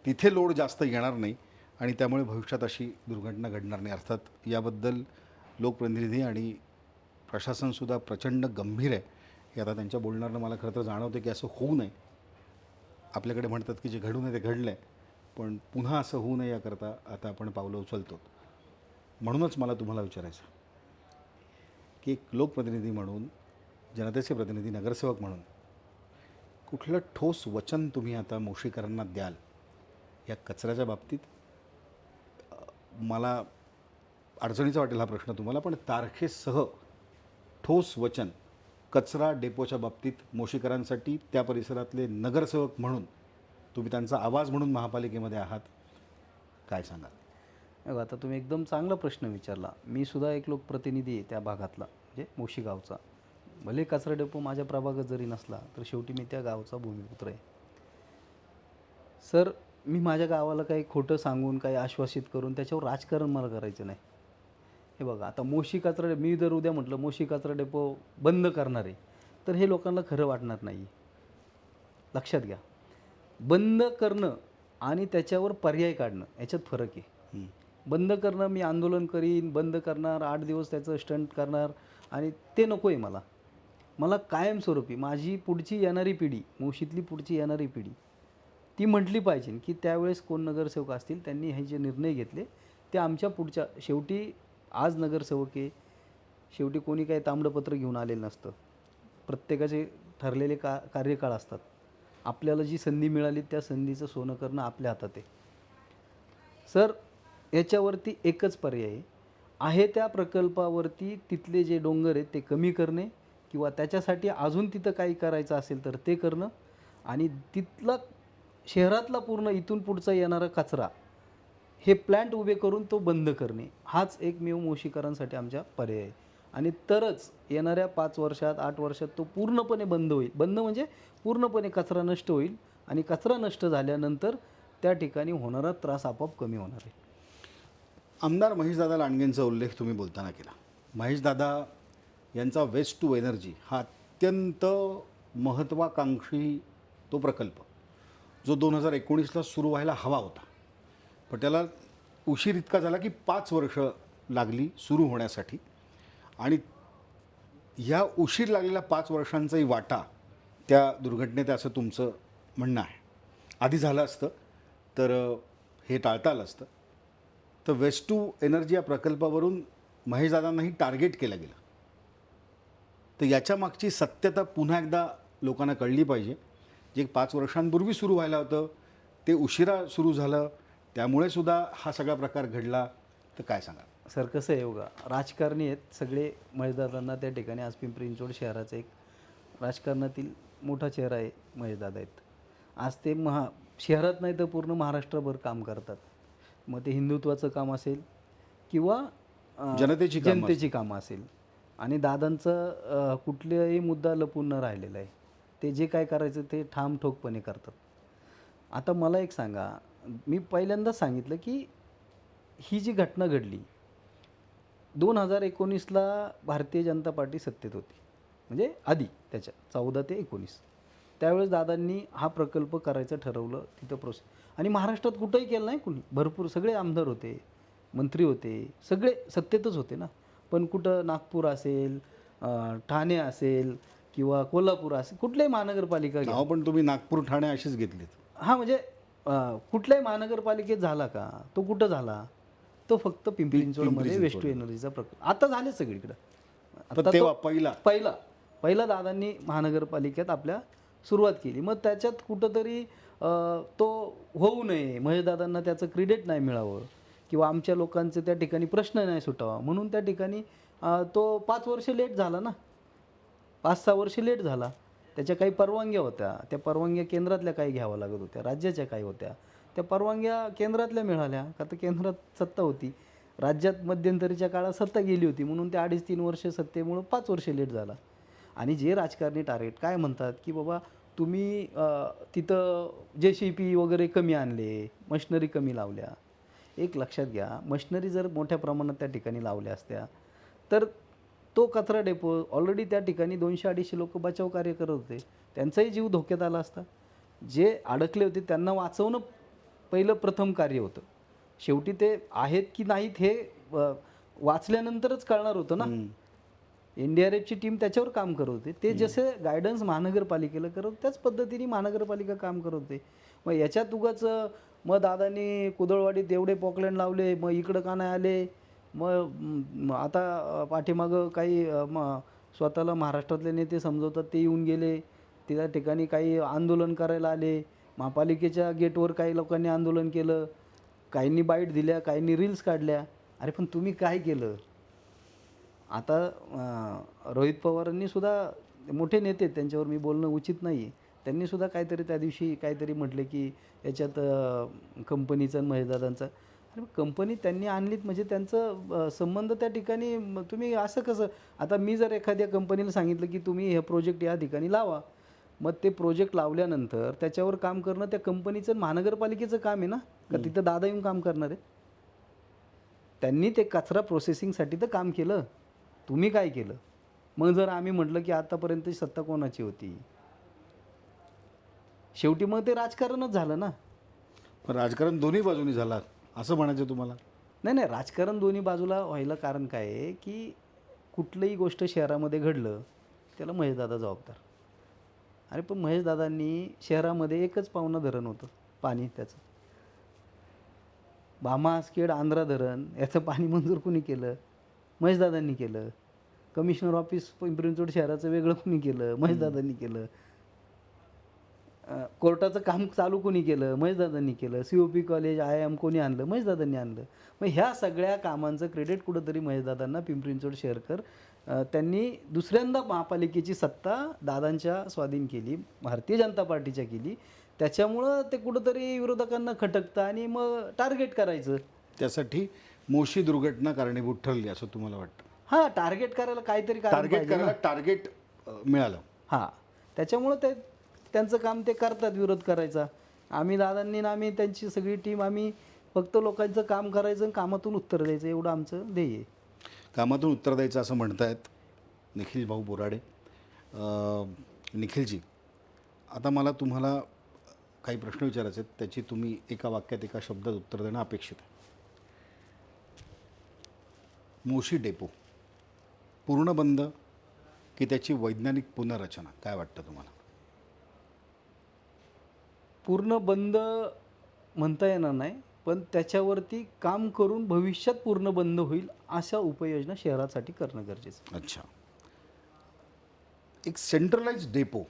तिथे लोड जास्त येणार नाही आणि त्यामुळे भविष्यात अशी दुर्घटना घडणार नाही. अर्थात याबद्दल लोकप्रतिनिधी आणि प्रशासनसुद्धा प्रचंड गंभीर आहे. हे आता त्यांच्या बोलण्यावरनं मला खरं तर जाणवतं की असं होऊ नये. आपल्याकडे म्हणतात की जे घडू नये ते घडलं आहे, पण पुन्हा असं होऊ नये याकरता आता आपण पावलं उचलतो. म्हणूनच मला तुम्हाला विचारायचं की एक लोकप्रतिनिधी म्हणून, जनतेचे प्रतिनिधी, नगरसेवक म्हणून कुठलं ठोस वचन तुम्ही आता मोशीकरांना द्याल या कचऱ्याच्या बाबतीत? मला अडचणीचा वाटेल हा प्रश्न तुम्हाला, पण तारखेसह ठोस वचन कचरा डेपोच्या बाबतीत मोशीकरांसाठी, त्या परिसरातले नगरसेवक म्हणून तुम्ही त्यांचा आवाज म्हणून महापालिकेमध्ये आहात, काय सांगाल? आता तुम्ही एकदम चांगला प्रश्न विचारला. मी सुद्धा एक लोकप्रतिनिधी आहे त्या भागातला, म्हणजे मोशी गावचा. भले कचरा डेपो माझ्या प्रभागात जरी नसला तर शेवटी मी त्या गावचा भूमिपुत्र आहे. सर, मी माझ्या गावाला काही खोटं सांगून काही आश्वासित करून त्याच्यावर राजकारण मला करायचं नाही. हे बघा, आता मोशी कचरा मी जर उद्या म्हटलं मोशी कचरा डेपो बंद करणार आहे तर हे लोकांना खरं वाटणार नाही. लक्षात घ्या, बंद करणं आणि त्याच्यावर पर्याय काढणं याच्यात फरक आहे. बंद करणं, मी आंदोलन करीन, बंद करणार, 8 दिवस त्याचं स्टंट करणार, आणि ते नको आहे मला. मला कायमस्वरूपी माझी पुढची येणारी पिढी, मोशीतली पुढची येणारी पिढी ती म्हटली पाहिजे की त्यावेळेस कोण नगरसेवक असतील त्यांनी हे जे निर्णय घेतले ते आमच्या पुढच्या, शेवटी आज नगरसेवक आहे, शेवटी कोणी काही तांबडपत्र घेऊन आलेलं नसतं. प्रत्येकाचे ठरलेले कार्यकाळ असतात. आपल्याला जी संधी मिळाली त्या संधीचं सोनं करणं आपल्या हातात आहे. सर, याच्यावरती एकच पर्याय आहे, त्या प्रकल्पावरती तिथले जे डोंगर आहेत ते कमी करणे किंवा त्याच्यासाठी अजून तिथं काही करायचं असेल तर ते करणं, आणि तिथला शहरातला पूर्ण इथून पुढचा येणारा कचरा हे प्लॅन्ट उभे करून तो बंद करणे, हाच एकमेव मोशीकरांसाठी आमच्या पर्याय आहे. आणि तरच येणाऱ्या 5 वर्षात 8 वर्षात तो पूर्णपणे बंद होईल. बंद म्हणजे पूर्णपणे कचरा नष्ट होईल, आणि कचरा नष्ट झाल्यानंतर त्या ठिकाणी होणारा त्रास आपोआप कमी होणार आहे. आमदार महेशदादा लांडगेंचा उल्लेख तुम्ही बोलताना केला. महेशदादा यांचा वेस्ट टू एनर्जी हा अत्यंत महत्त्वाकांक्षी तो प्रकल्प जो 2019ला सुरू व्हायला हवा होता, पण त्याला उशीर इतका झाला की 5 वर्ष लागली सुरू होण्यासाठी. आणि ह्या उशीर लागलेल्या 5 वर्षांचाही वाटा त्या दुर्घटनेत आहे असं तुमचं म्हणणं आहे. आधी झालं असतं तर हे टाळता आलं असतं. तर वेस्ट टू एनर्जी या प्रकल्पावरून महेशदादांनाही टार्गेट केलं गेलं. तर याच्या मागची सत्यता पुन्हा एकदा लोकांना कळली पाहिजे. जे 5 वर्षांपूर्वी सुरू व्हायला होतं ते उशिरा सुरू झालं, त्यामुळे सुद्धा हा सगळा प्रकार घडला. तर काय सांगाल? सर कसं आहे बघा, राजकारणी आहेत सगळे. महेशदादांना त्या ठिकाणी आज पिंपरी चिंचवड शहराचा एक राजकारणातील मोठा चेहरा आहे महेशदादा आहेत. आज ते शहरात नाही तर पूर्ण महाराष्ट्रभर काम करतात. मग ते हिंदुत्वाचं काम असेल किंवा जनतेची कामं असेल. आणि दादांचं कुठलाही मुद्दा लपून न राहिलेला आहे. ते जे काय करायचं ते ठामठोकपणे करतात. आता मला एक सांगा, मी पहिल्यांदाच सांगितलं की ही जी घटना घडली 2019ला भारतीय जनता पार्टी सत्तेत होती. म्हणजे आधी त्याच्या 14 ते 19 त्यावेळेस दादांनी हा प्रकल्प करायचं ठरवलं तिथं आणि महाराष्ट्रात कुठंही केलं नाही कुणी. भरपूर सगळे आमदार होते, मंत्री होते, सगळे सत्तेतच होते ना. पण कुठं नागपूर असेल, ठाणे असेल किंवा कोल्हापूर असेल, कुठल्याही महानगरपालिका घ्या. नाव पण तुम्ही नागपूर ठाणे अशीच घेतलीत. हां म्हणजे कुठल्याही महानगरपालिकेत झाला का? तो कुठं झाला? तो फक्त पिंपरी चिंचवडमध्ये वेस्ट टू एनर्जीचा प्रकल्प. आता झाले सगळीकडं. पण तेव्हा पहिला दादांनी महानगरपालिकेत आपल्या सुरुवात केली. मग त्याच्यात कुठंतरी तो होऊ नये, महेशदादांना त्याचं क्रेडिट नाही मिळावं किंवा आमच्या लोकांचे त्या ठिकाणी प्रश्न नाही सुटावा म्हणून त्या ठिकाणी तो 5 वर्ष लेट झाला ना. 5-6 वर्ष लेट झाला. त्याच्या काही परवानग्या होत्या, त्या परवानग्या केंद्रातल्या काही घ्याव्या लागत होत्या, राज्याच्या काही होत्या. त्या परवानग्या केंद्रातल्या मिळाल्या का तर केंद्रात सत्ता होती. राज्यात मध्यंतरीच्या काळात सत्ता गेली होती म्हणून ते 2.5-3 वर्ष सत्तेमुळं 5 वर्ष लेट झाला. आणि जे राजकारणी टार्गेट काय म्हणतात की बाबा तुम्ही तिथं JCP वगैरे कमी आणले, मशिनरी कमी लावल्या. एक लक्षात घ्या, मशिनरी जर मोठ्या प्रमाणात त्या ठिकाणी लावल्या असत्या तर तो कचरा डेपो ऑलरेडी त्या ठिकाणी 200-250 लोक बचाव कार्य करत होते. त्यांचाही जीव धोक्यात आला असता. जे अडकले होते त्यांना वाचवणं पहिलं प्रथम कार्य होतं. शेवटी ते आहेत की नाहीत हे वाचल्यानंतरच कळणार होतं ना. NDRFची टीम त्याच्यावर काम करत होते. ते जसे गायडन्स महानगरपालिकेला करत त्याच पद्धतीने महानगरपालिका काम करत होते. मग याच्यात उगाच मग दादांनी कुदळवाडीत एवढे पॉकलँड लावले, मग इकडं का नाही आले, मग आता पाठीमागं काही स्वतःला महाराष्ट्रातले नेते समजवतात ते येऊन गेले, त्या ठिकाणी काही आंदोलन करायला आले. महापालिकेच्या गेटवर काही लोकांनी आंदोलन केलं, काहींनी बाईट दिल्या, काहींनी रील्स काढल्या. अरे पण तुम्ही काय केलं? आता रोहित पवारांनी सुद्धा, मोठे नेते त्यांच्यावर मी बोलणं उचित नाही आहे, त्यांनी सुद्धा काहीतरी त्या दिवशी काहीतरी म्हटले की याच्यात कंपनीचा आणि महेशदादांचा. अरे कंपनी त्यांनी आणलीत म्हणजे त्यांचं संबंध त्या ठिकाणी. तुम्ही असं कसं? आता मी जर एखाद्या कंपनीला सांगितलं की तुम्ही हे प्रोजेक्ट या ठिकाणी लावा, मग ते प्रोजेक्ट लावल्यानंतर त्याच्यावर काम करणं त्या कंपनीचं महानगरपालिकेचं काम आहे ना, का तिथं दादा येऊन काम करणार आहे? त्यांनी ते कचरा प्रोसेसिंगसाठी तर काम केलं. तुम्ही काय केलं? मग जर आम्ही म्हटलं की आतापर्यंत सत्ता कोणाची होती, शेवटी मग ते राजकारणच झालं ना. पण राजकारण दोन्ही बाजूनी झालं असं म्हणायचं तुम्हाला? नाही, राजकारण दोन्ही बाजूला व्हायला कारण काय आहे की कुठलीही गोष्ट शहरामध्ये घडलं त्याला महेशदादा जबाबदार. अरे पण महेशदादांनी शहरामध्ये एकच पावना धरण होतं पाणी, त्याचं भामा आसखेड आंध्रा धरण, याचं पाणी मंजूर कुणी केलं? महेशदादांनी केलं. कमिशनर ऑफिस पिंपरी चिंचवड शहराचं वेगळं कुणी केलं? महेशदादांनी केलं. कोर्टाचं काम चालू कोणी केलं? महेशदादांनी केलं. COP कॉलेज, IIM कोणी आणलं? महेशदादांनी आणलं. मग ह्या सगळ्या कामांचं क्रेडिट कुठंतरी महेशदादांना पिंपरी चिंचवड शहरकर त्यांनी दुसऱ्यांदा महापालिकेची सत्ता दादांच्या स्वाधीन केली, भारतीय जनता पार्टीच्या केली. त्याच्यामुळं ते कुठंतरी विरोधकांना खटकतं आणि मग टार्गेट करायचं. त्यासाठी मोशी दुर्घटना कारणीभूत ठरली असं तुम्हाला वाटतं? हां, टार्गेट करायला काहीतरी टार्गेट मिळालं. हां, त्याच्यामुळं ते त्यांचं काम ते करतात, विरोध करायचा. आम्ही दादांनी ना आम्ही त्यांची सगळी टीम, आम्ही फक्त लोकांचं काम करायचं आणि कामातून उत्तर द्यायचं, एवढं आमचं ध्येय आहे. कामातून उत्तर द्यायचं असं म्हणतायत निखिल भाऊ बोराडे. निखिलजी, आता मला तुम्हाला काही प्रश्न विचारायचे आहेत, त्याची तुम्ही एका वाक्यात एका शब्दात उत्तर देणं अपेक्षित आहे. मोशी डेपो पूर्ण बंद की त्याची वैज्ञानिक पुनर्रचना, काय वाटतं तुम्हाला? पूर्ण बंद म्हणता येणार नाही, पण त्याच्यावरती काम करून भविष्यात पूर्ण बंद होईल अशा उपाययोजना शहरासाठी करणं गरजेचं आहे. अच्छा. एक सेंट्रलाइज डेपो,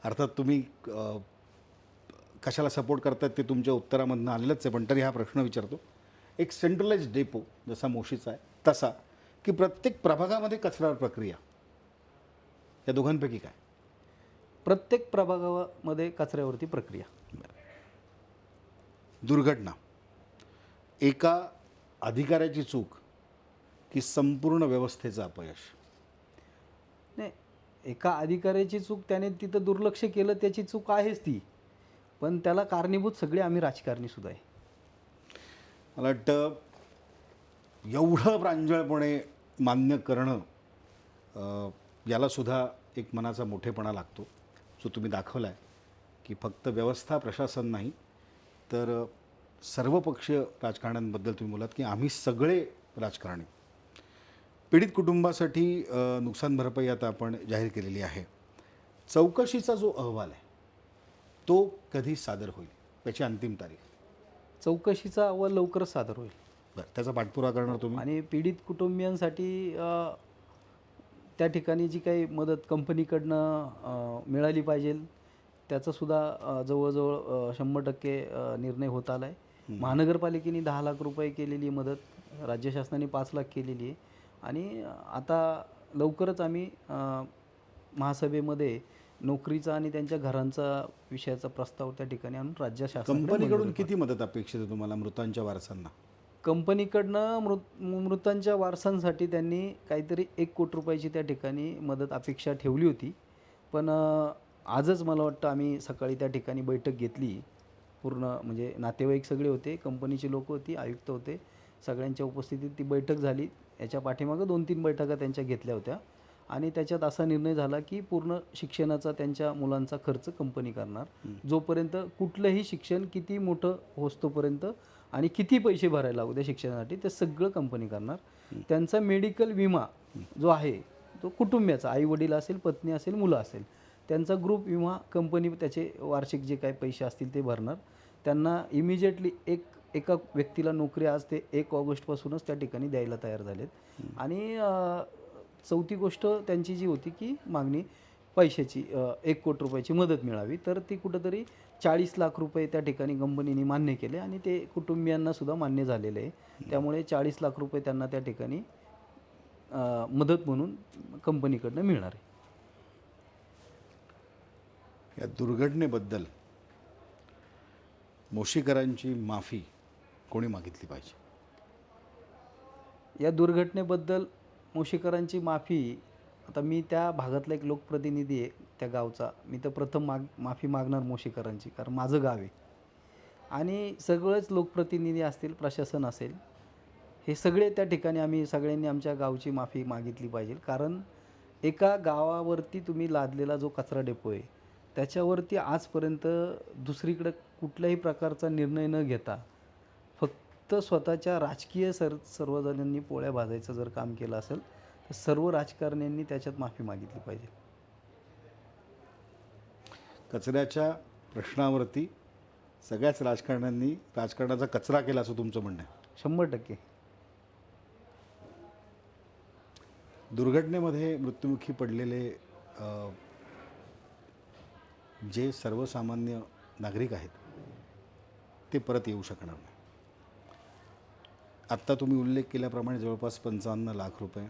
अर्थात तुम्ही कशाला सपोर्ट करतात ते तुमच्या उत्तरामधनं आलेलंच आहे, पण तरी हा प्रश्न विचारतो. एक सेंट्रलाइज डेपो जसा मोशीचा आहे तसा, की प्रत्येक प्रभागामध्ये कचरा प्रक्रिया, या दोघांपैकी काय? प्रत्येक प्रभागामध्ये कचऱ्यावरती प्रक्रिया. दुर्घटना एका अधिकाऱ्याची चूक की संपूर्ण व्यवस्थेचं अपयश? नाही, एका अधिकाऱ्याची चूक, त्याने तिथं दुर्लक्ष केलं त्याची चूक आहेच ती, पण त्याला कारणीभूत सगळे आम्ही राजकारणी सुद्धा आहे. मला वाटतं एवढं प्रांजळपणे मान्य करणं, यालासुद्धा एक मनाचा मोठेपणा लागतो, जो तुम्ही दाखवला आहे की फक्त व्यवस्था प्रशासन नाही तर सर्वपक्षीय राजकारण्यांबद्दल तुम्ही बोलात की आम्ही सगळे राजकारणी. पीडित कुटुंबासाठी नुकसान भरपाई आता आपण जाहीर केलेली आहे. चौकशीचा जो अहवाल आहे तो कधी सादर होईल, त्याची अंतिम तारीख? चौकशीचा अहवाल लवकरच सादर होईल. बरं, त्याचा पाठपुरावा करणार तुम्ही? आणि पीडित कुटुंबियांसाठी त्या ठिकाणी जी काही मदत कंपनीकडनं मिळाली पाहिजे त्याचासुद्धा जवळजवळ 100% निर्णय होत आला आहे. महानगरपालिकेने 10 लाख रुपये केलेली मदत, राज्य शासनाने 5 लाख केलेली आहे. आणि आता लवकरच आम्ही महासभेमध्ये नोकरीचा आणि त्यांच्या घरांचा विषयाचा प्रस्ताव त्या ठिकाणी आणून राज्य शासनाकडे कंपनीकडून किती मदत अपेक्षित आहे तुम्हाला मृतांच्या वारसांना? कंपनीकडनं मृतांच्या वारसांसाठी त्यांनी काहीतरी 1 कोटी रुपयाची त्या ठिकाणी मदत अपेक्षा ठेवली होती. पण आजच मला वाटतं आम्ही सकाळी त्या ठिकाणी बैठक घेतली. पूर्ण म्हणजे नातेवाईक सगळे होते, कंपनीची लोक होती, आयुक्त होते, सगळ्यांच्या उपस्थितीत ती बैठक झाली. याच्या पाठीमागं 2-3 बैठका त्यांच्या घेतल्या होत्या आणि त्याच्यात असा निर्णय झाला की पूर्ण शिक्षणाचा त्यांच्या मुलांचा खर्च कंपनी करणार. जोपर्यंत कुठलंही शिक्षण किती मोठं होस्तोपर्यंत आणि किती पैसे भरायला लागू त्या शिक्षणासाठी ते सगळं कंपनी करणार. त्यांचा मेडिकल विमा जो आहे तो कुटुंबाचा, आई वडील असेल, पत्नी असेल, मुलं असेल, त्यांचा ग्रुप विमा कंपनी त्याचे वार्षिक जे काही पैसे असतील ते भरणार. त्यांना इमिजिएटली एका व्यक्तीला नोकरी आज ते 1 ऑगस्टपासूनच त्या ठिकाणी द्यायला तयार झालेत. आणि चौथी गोष्ट त्यांची जी होती की मागणी पैशाची, 1 कोटी रुपयाची मदत मिळावी, तर ती कुठंतरी 40 लाख रुपये त्या ठिकाणी कंपनीने मान्य केले आणि ते कुटुंबियांना सुद्धा मान्य झालेले आहे. त्यामुळे 40 लाख रुपये त्यांना त्या ठिकाणी मदत म्हणून कंपनीकडनं मिळणार आहे. या दुर्घटनेबद्दल मोशीकरांची माफी कोणी मागितली पाहिजे? या दुर्घटनेबद्दल मोशीकरांची माफी, आता मी त्या भागातला एक लोकप्रतिनिधी आहे त्या गावचा, मी तर प्रथम माफी मागणार मोशीकरांची, कारण माझं गाव आहे. आणि सगळेच लोकप्रतिनिधी असतील, प्रशासन असेल, हे सगळे त्या ठिकाणी आम्ही सगळ्यांनी आमच्या गावची माफी मागितली पाहिजे. कारण एका गावावरती तुम्ही लादलेला जो कचरा डेपो आहे त्याच्यावरती आजपर्यंत दुसरीकडे कुठल्याही प्रकारचा निर्णय न घेता फक्त स्वतःच्या राजकीय सर्वजणांनी पोळ्या भाजायचं जर काम केलं असेल तर सर्व राजकारण्यांनी त्याच्यात माफी मागितली पाहिजे. कचऱ्याच्या प्रश्नावरती सगळ्याच राजकारण्यांनी राजकारणाचा कचरा केला असं तुमचं म्हणणं आहे? 100%. दुर्घटनेमध्ये मृत्युमुखी पडलेले जे सर्वसामान्य नागरिक आहेत ते परत येऊ शकणार नाही. आत्ता तुम्ही उल्लेख केल्याप्रमाणे जवळपास 55 लाख रुपये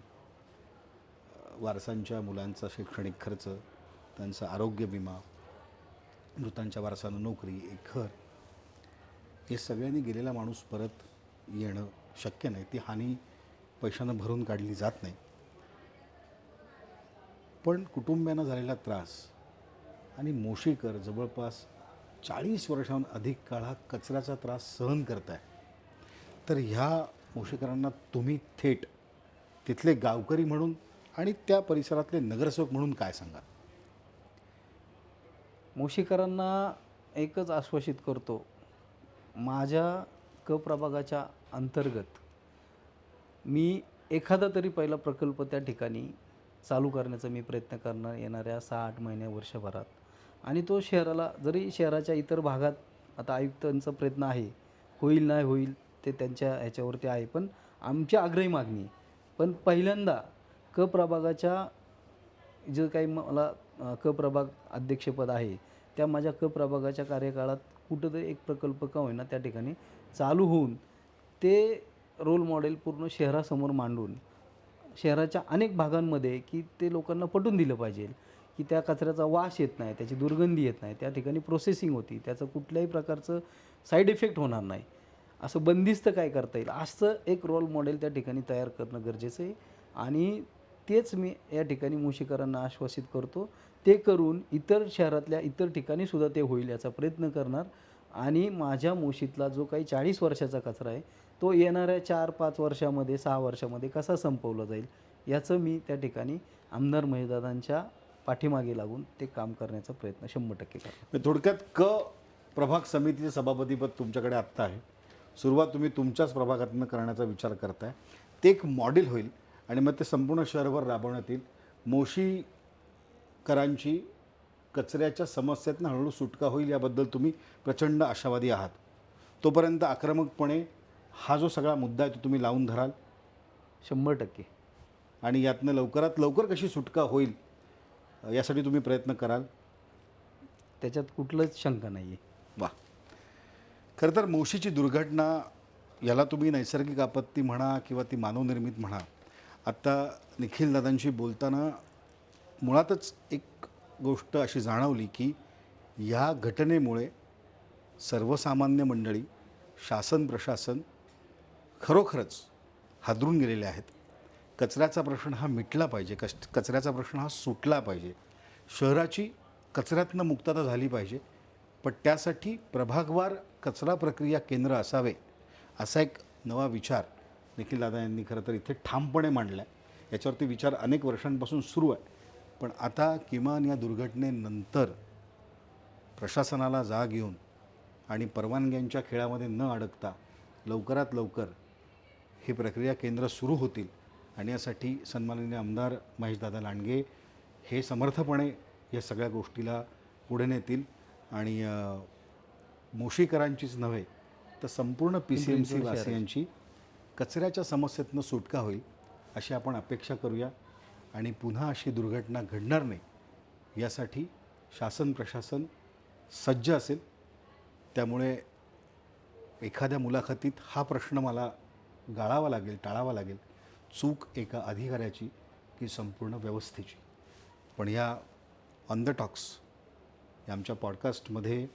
वारसांच्या मुलांचा शैक्षणिक खर्च, त्यांचा आरोग्य विमा, मृतांच्या वारसांना नोकरी, एक घर, हे सगळ्यांनी गेलेला माणूस परत येणं शक्य नाही. ती हानी पैशानं भरून काढली जात नाही. पण कुटुंबियांना झालेला त्रास आणि मोशीकर जवळपास 40 वर्षांहून अधिक काळ हा कचऱ्याचा त्रास सहन करताय, तर ह्या मोशीकरांना तुम्ही थेट तिथले गावकरी म्हणून आणि त्या परिसरातले नगरसेवक म्हणून काय सांगाल? मोशीकरांना एकच आश्वासित करतो, माझ्या प्रभागाच्या अंतर्गत मी एखादा तरी पहिला प्रकल्प त्या ठिकाणी चालू करण्याचा मी प्रयत्न करणार येणाऱ्या 6-8 महिन्या वर्षभरात. आणि तो शहराला, जरी शहराच्या इतर भागात आता आयुक्तांचा प्रयत्न आहे, होईल नाही होईल ते त्यांच्या ह्याच्यावरती आहे, पण आमची आग्रही मागणी आहे. पण पहिल्यांदा क प्रभागाच्या जे काही मला क प्रभाग अध्यक्षपद आहे, त्या माझ्या क प्रभागाच्या कार्यकाळात कुठंतरी एक प्रकल्प का होईना त्या ठिकाणी चालू होऊन ते रोल मॉडेल पूर्ण शहरासमोर मांडून शहराच्या अनेक भागांमध्ये की ते लोकांना पटवून दिलं पाहिजे की त्या कचऱ्याचा वास येत नाही, त्याची दुर्गंधी येत नाही, त्या ठिकाणी प्रोसेसिंग होती, त्याचं कुठल्याही प्रकारचं साईड इफेक्ट होणार नाही, असं बंदिस्त काय करता येईल असं एक रोल मॉडेल त्या ठिकाणी तयार करणं गरजेचं आहे. आणि तेच मी या ठिकाणी मुशीकरांना आश्वासित करतो. ते करून इतर शहरातल्या इतर ठिकाणीसुद्धा ते होईल याचा प्रयत्न करणार. आणि माझ्या मुशीतला जो काही 40 वर्षाचा कचरा आहे तो येणाऱ्या 4-5 वर्षामध्ये 6 वर्षामध्ये कसा संपवला जाईल याचं मी त्या ठिकाणी आमदार महेशदादांच्या पाठीमागे लागून ते काम करण्याचा प्रयत्न 100% करणार. थोडक्यात प्रभाग समितीचे सभापतीपद तुमच्याकडे आत्ता आहे. सुरुवात तुम्ही तुमच्याच प्रभागातून करण्याचा विचार करताय. ते एक मॉडेल होईल आणि मग ते संपूर्ण शहरभर राबवण्यात येईल. मोशीकरांची कचऱ्याच्या समस्येतनं हळूहळू सुटका होईल याबद्दल तुम्ही प्रचंड आशावादी आहात. तोपर्यंत आक्रमकपणे हा जो सगळा मुद्दा आहे तो तुम्ही लावून धराल 100%. आणि यातनं लवकरात लवकर कशी सुटका होईल यासाठी तुम्ही प्रयत्न कराल. त्याच्यात कुठलंच शंका नाही आहे. वा. खरं तर मोशीची दुर्घटना याला तुम्ही नैसर्गिक आपत्ती म्हणा किंवा ती मानवनिर्मित म्हणा. आत्ता निखिलदादांशी बोलताना मुळातच एक गोष्ट अशी जाणवली की या घटनेमुळे सर्वसामान्य मंडळी, शासन प्रशासन खरोखरच हादरून गेलेले आहेत. कचऱ्याचा प्रश्न हा मिटला पाहिजे, कचऱ्याचा प्रश्न हा सुटला पाहिजे, शहराची कचऱ्यातनं मुक्तता झाली पाहिजे. पण त्यासाठी प्रभागवार कचरा प्रक्रिया केंद्र असावे असा एक नवा विचार निखिलदादा यांनी खरं तर इथे ठामपणे मांडला आहे. याच्यावरती विचार अनेक वर्षांपासून सुरू आहे. पण आता किमान या दुर्घटनेनंतर प्रशासनाला जाग येऊन आणि परवानग्यांच्या खेळामध्ये न अडकता लवकरात लवकर ही प्रक्रिया केंद्र सुरू होतील. आणि यासाठी सन्माननीय आमदार महेशदादा लांडगे हे समर्थपणे या सगळ्या गोष्टीला पुढे नेतील. आणि मोशीकरांचीच नव्हे तर संपूर्ण PCMC वासियांची कचऱ्याच्या समस्येतनं सुटका होईल अशी आपण अपेक्षा करूया. आणि पुन्हा अशी दुर्घटना घडणार नाही यासाठी शासन प्रशासन सज्ज असेल. त्यामुळे एखाद्या मुलाखतीत हा प्रश्न मला गाळावा लागेल, टाळावा लागेल, चूक एका अधिकाऱ्याची की संपूर्ण व्यवस्थेची. पण या ऑन द टॉक्स या आमच्या पॉडकास्टमध्ये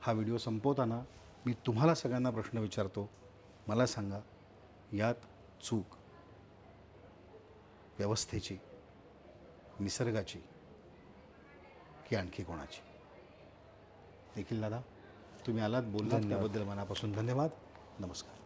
हा व्हिडिओ संपवताना मी तुम्हाला सगळ्यांना प्रश्न विचारतो. मला सांगा, यात चूक व्यवस्थेची, निसर्गाची की आणखी कोणाची? निखिल दादा, तुम्ही आलात, बोललात, त्याबद्दल मनापासून धन्यवाद. नमस्कार.